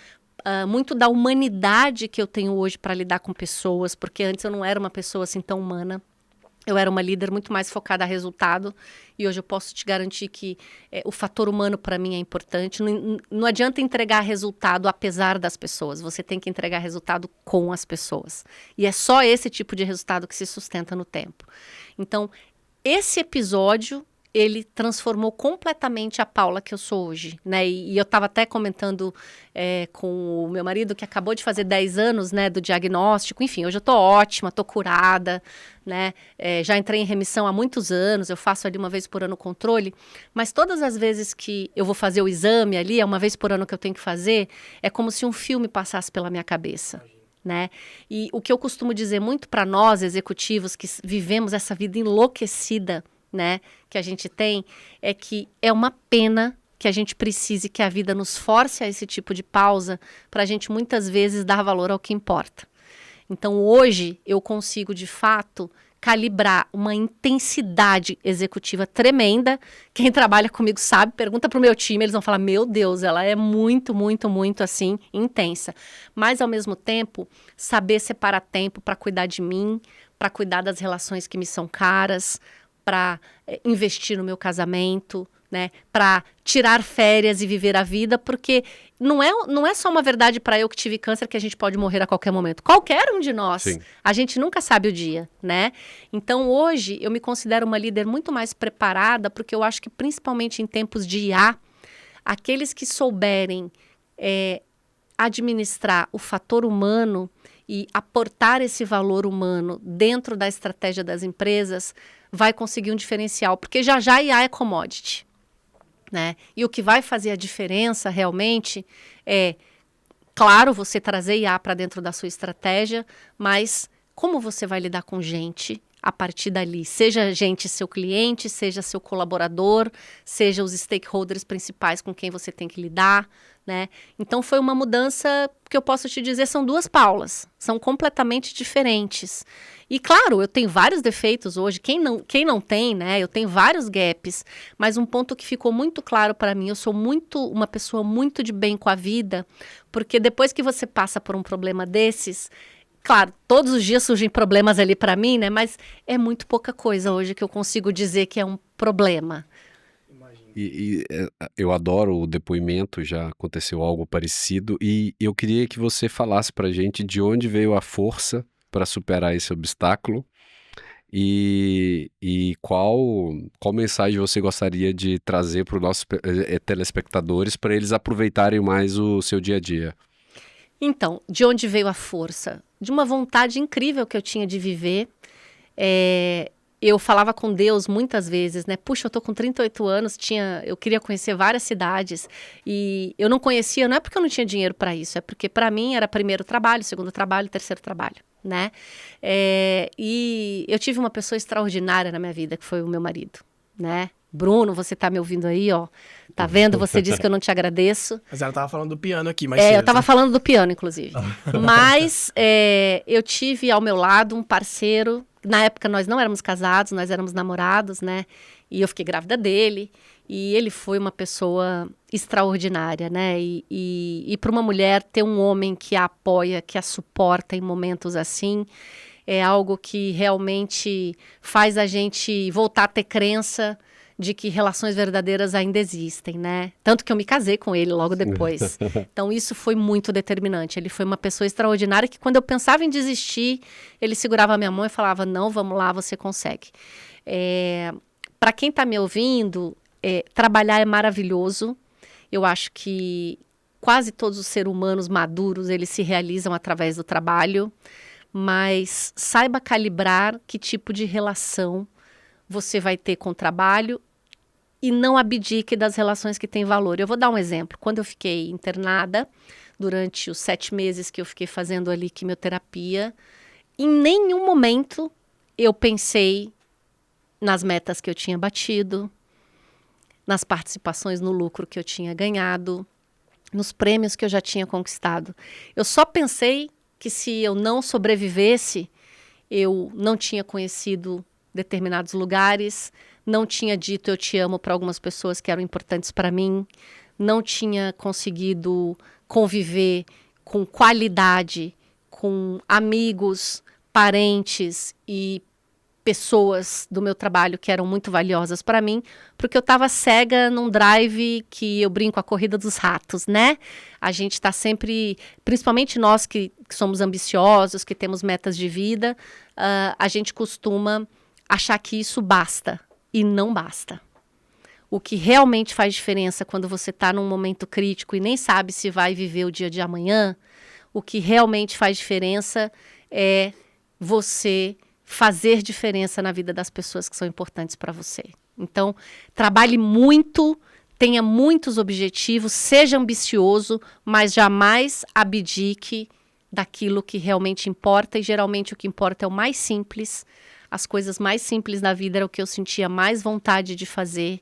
muito da humanidade que eu tenho hoje para lidar com pessoas, porque antes eu não era uma pessoa assim tão humana. Eu era uma líder muito mais focada a resultado e hoje eu posso te garantir que o fator humano para mim é importante. Não adianta entregar resultado apesar das pessoas, você tem que entregar resultado com as pessoas. E é só esse tipo de resultado que se sustenta no tempo. Então, esse episódio, ele transformou completamente a Paula que eu sou hoje, né? E eu estava até comentando com o meu marido que acabou de fazer 10 anos, né, do diagnóstico. Enfim, hoje eu tô ótima, tô curada, né? Já entrei em remissão há muitos anos, eu faço ali uma vez por ano o controle, mas todas as vezes que eu vou fazer o exame ali, é uma vez por ano que eu tenho que fazer, é como se um filme passasse pela minha cabeça. Né? E o que eu costumo dizer muito para nós, executivos, que vivemos essa vida enlouquecida, né, que a gente tem, é que é uma pena que a gente precise que a vida nos force a esse tipo de pausa para a gente muitas vezes dar valor ao que importa. Então, hoje, eu consigo, de fato, calibrar uma intensidade executiva tremenda. Quem trabalha comigo sabe, pergunta para o meu time, eles vão falar, meu Deus, ela é muito, muito, muito, assim, intensa. Mas, ao mesmo tempo, saber separar tempo para cuidar de mim, para cuidar das relações que me são caras, para investir no meu casamento, né, para tirar férias e viver a vida, porque não é só uma verdade para eu que tive câncer que a gente pode morrer a qualquer momento. Qualquer um de nós. Sim. A gente nunca sabe o dia, né? Então, hoje, eu me considero uma líder muito mais preparada, porque eu acho que, principalmente em tempos de IA, aqueles que souberem administrar o fator humano e aportar esse valor humano dentro da estratégia das empresas, vai conseguir um diferencial, porque já IA é commodity. Né? E o que vai fazer a diferença realmente é, claro, você trazer IA para dentro da sua estratégia, mas como você vai lidar com gente a partir dali? Seja gente seu cliente, seja seu colaborador, seja os stakeholders principais com quem você tem que lidar, né? Então foi uma mudança que eu posso te dizer, são duas Paulas, são completamente diferentes. E claro, eu tenho vários defeitos hoje, quem não tem, né? Eu tenho vários gaps, mas um ponto que ficou muito claro para mim, eu sou uma pessoa muito de bem com a vida, porque depois que você passa por um problema desses, claro, todos os dias surgem problemas ali para mim, né? Mas é muito pouca coisa hoje que eu consigo dizer que é um problema. Eu adoro o depoimento, já aconteceu algo parecido, e eu queria que você falasse pra gente de onde veio a força para superar esse obstáculo e qual mensagem você gostaria de trazer para os nossos telespectadores para eles aproveitarem mais o seu dia a dia. Então, de onde veio a força? De uma vontade incrível que eu tinha de viver. Eu falava com Deus muitas vezes, né? Puxa, eu tô com 38 anos, eu queria conhecer várias cidades e eu não conhecia, não é porque eu não tinha dinheiro para isso, é porque para mim era primeiro trabalho, segundo trabalho, terceiro trabalho, né? E eu tive uma pessoa extraordinária na minha vida, que foi o meu marido, né? Bruno, você tá me ouvindo aí, ó. Tá vendo? Você disse que eu não te agradeço. Mas ela tava falando do piano aqui, mas eu tava falando do piano, inclusive. Mas eu tive ao meu lado um parceiro. Na época nós não éramos casados, nós éramos namorados, né? E eu fiquei grávida dele. E ele foi uma pessoa extraordinária, né? E para uma mulher ter um homem que a apoia, que a suporta em momentos assim, é algo que realmente faz a gente voltar a ter crença de que relações verdadeiras ainda existem, né? Tanto que eu me casei com ele logo depois. Então, isso foi muito determinante. Ele foi uma pessoa extraordinária que, quando eu pensava em desistir, ele segurava a minha mão e falava, não, vamos lá, você consegue. Para quem está me ouvindo, trabalhar é maravilhoso. Eu acho que quase todos os seres humanos maduros, eles se realizam através do trabalho, mas saiba calibrar que tipo de relação você vai ter com o trabalho e não abdique das relações que têm valor. Eu vou dar um exemplo. Quando eu fiquei internada, durante os 7 meses que eu fiquei fazendo ali quimioterapia, em nenhum momento eu pensei nas metas que eu tinha batido, nas participações no lucro que eu tinha ganhado, nos prêmios que eu já tinha conquistado. Eu só pensei que se eu não sobrevivesse, eu não tinha conhecido determinados lugares, não tinha dito eu te amo para algumas pessoas que eram importantes para mim, não tinha conseguido conviver com qualidade, com amigos, parentes e pessoas do meu trabalho que eram muito valiosas para mim, porque eu estava cega num drive que eu brinco a corrida dos ratos, né? A gente está sempre, principalmente nós que somos ambiciosos, que temos metas de vida, a gente costuma achar que isso basta, e não basta. O que realmente faz diferença quando você está num momento crítico e nem sabe se vai viver o dia de amanhã, o que realmente faz diferença é você fazer diferença na vida das pessoas que são importantes para você. Então, trabalhe muito, tenha muitos objetivos, seja ambicioso, mas jamais abdique daquilo que realmente importa, e geralmente o que importa é o mais simples. As coisas mais simples da vida era o que eu sentia mais vontade de fazer.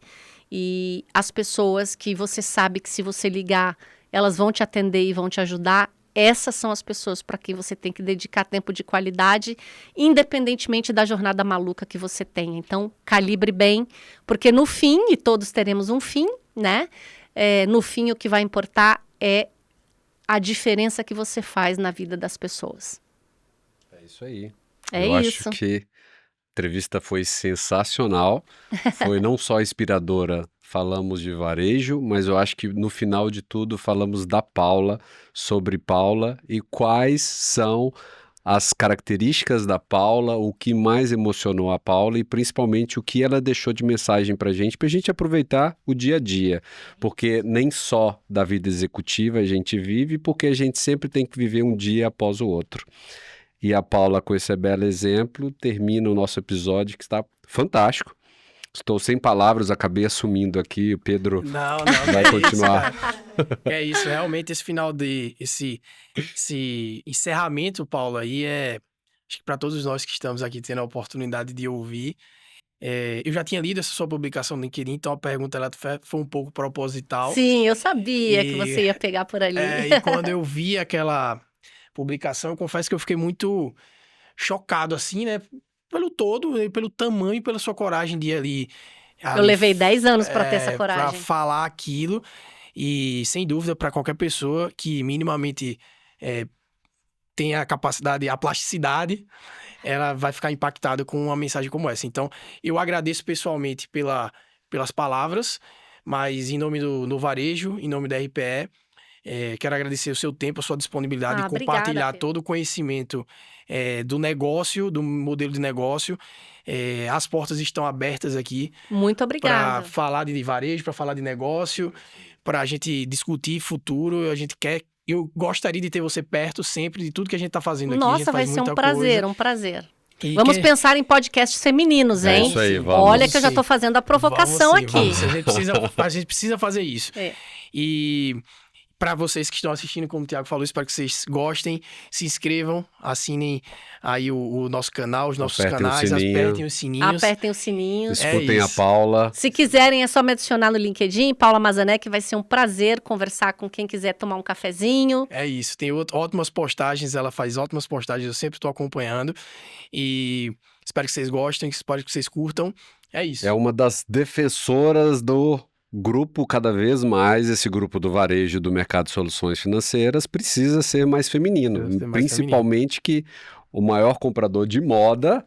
E as pessoas que você sabe que se você ligar, elas vão te atender e vão te ajudar, essas são as pessoas para quem você tem que dedicar tempo de qualidade, independentemente da jornada maluca que você tenha. Então, calibre bem, porque no fim, e todos teremos um fim, né? No fim, o que vai importar é a diferença que você faz na vida das pessoas. É isso aí. Eu acho que a entrevista foi sensacional, foi não só inspiradora, falamos de varejo, mas eu acho que no final de tudo falamos da Paula, sobre Paula e quais são as características da Paula, o que mais emocionou a Paula e principalmente o que ela deixou de mensagem para a gente aproveitar o dia a dia, porque nem só da vida executiva a gente vive, porque a gente sempre tem que viver um dia após o outro. E a Paula, com esse belo exemplo, termina o nosso episódio, que está fantástico. Estou sem palavras, acabei assumindo aqui, o Pedro vai continuar. É isso, realmente esse final esse encerramento, Paulo, aí acho que para todos nós que estamos aqui tendo a oportunidade de ouvir, eu já tinha lido essa sua publicação no LinkedIn, então a pergunta ela foi um pouco proposital. Sim, eu sabia que você ia pegar por ali. E quando eu vi aquela publicação, eu confesso que eu fiquei muito chocado, assim, né? Pelo todo, pelo tamanho e pela sua coragem de ir ali. Eu levei 10 anos para ter essa coragem. Para falar aquilo. E, sem dúvida, para qualquer pessoa que minimamente tenha a capacidade, a plasticidade, ela vai ficar impactada com uma mensagem como essa. Então, eu agradeço pessoalmente pelas palavras, mas em nome do varejo, em nome da RPE, quero agradecer o seu tempo, a sua disponibilidade e compartilhar obrigada, todo o conhecimento do negócio, do modelo de negócio. As portas estão abertas aqui. Muito obrigada. Para falar de varejo, para falar de negócio, para a gente discutir futuro. Eu gostaria de ter você perto sempre de tudo que a gente está fazendo aqui. Nossa, vai ser um prazer, coisa. Um prazer. Vamos pensar em podcasts femininos, hein? É isso aí, vamos. Olha que eu já estou fazendo a provocação aqui. Vamos. A gente precisa fazer isso. E para vocês que estão assistindo, como o Thiago falou, espero que vocês gostem, se inscrevam, assinem aí o nosso canal, os nossos canais, apertem os sininhos. Apertem os sininhos. Escutem a Paula. Se quiserem, é só me adicionar no LinkedIn, Paula Mazanek, vai ser um prazer conversar com quem quiser tomar um cafezinho. É isso, tem ótimas postagens, ela faz ótimas postagens, eu sempre estou acompanhando. E espero que vocês gostem, espero que vocês curtam. É isso. É uma das defensoras do grupo, cada vez mais, esse grupo do varejo do mercado de soluções financeiras precisa ser mais feminino. Principalmente que o maior comprador de moda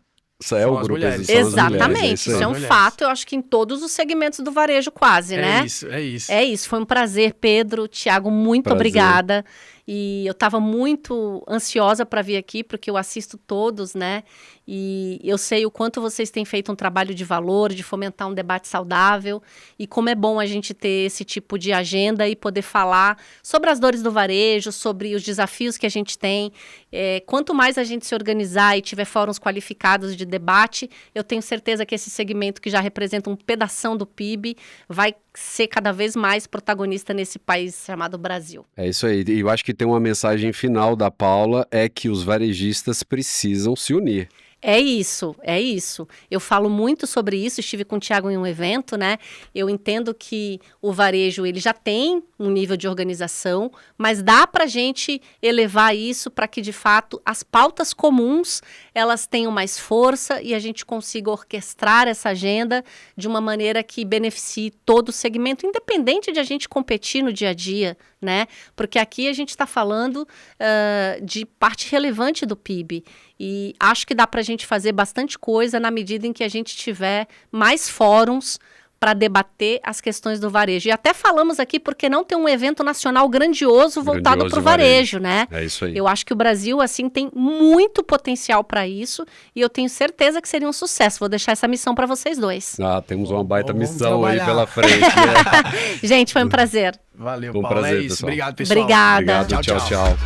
é o grupo. Exatamente, isso é um fato, eu acho que em todos os segmentos do varejo quase, né? É isso. É isso, foi um prazer, Pedro, Thiago, muito obrigada. E eu estava muito ansiosa para vir aqui, porque eu assisto todos, né? E eu sei o quanto vocês têm feito um trabalho de valor, de fomentar um debate saudável. E como é bom a gente ter esse tipo de agenda e poder falar sobre as dores do varejo, sobre os desafios que a gente tem. Quanto mais a gente se organizar e tiver fóruns qualificados de debate, eu tenho certeza que esse segmento que já representa um pedação do PIB vai ser cada vez mais protagonista nesse país chamado Brasil. É isso aí. E eu acho que tem uma mensagem final da Paula, é que os varejistas precisam se unir. É isso. Eu falo muito sobre isso, estive com o Thiago em um evento, né? Eu entendo que o varejo, ele já tem um nível de organização, mas dá para a gente elevar isso para que, de fato, as pautas comuns, elas tenham mais força e a gente consiga orquestrar essa agenda de uma maneira que beneficie todo o segmento, independente de a gente competir no dia a dia, né? Porque aqui a gente está falando de parte relevante do PIB. E acho que dá para a gente fazer bastante coisa na medida em que a gente tiver mais fóruns para debater as questões do varejo. E até falamos aqui porque não tem um evento nacional grandioso voltado para o varejo, né? É isso aí. Eu acho que o Brasil, assim, tem muito potencial para isso e eu tenho certeza que seria um sucesso. Vou deixar essa missão para vocês dois. Temos uma baita missão aí pela frente. Né? Gente, foi um prazer. Valeu, Paulo. É isso. Pessoal. Obrigado, pessoal. Obrigada. Obrigado, tchau.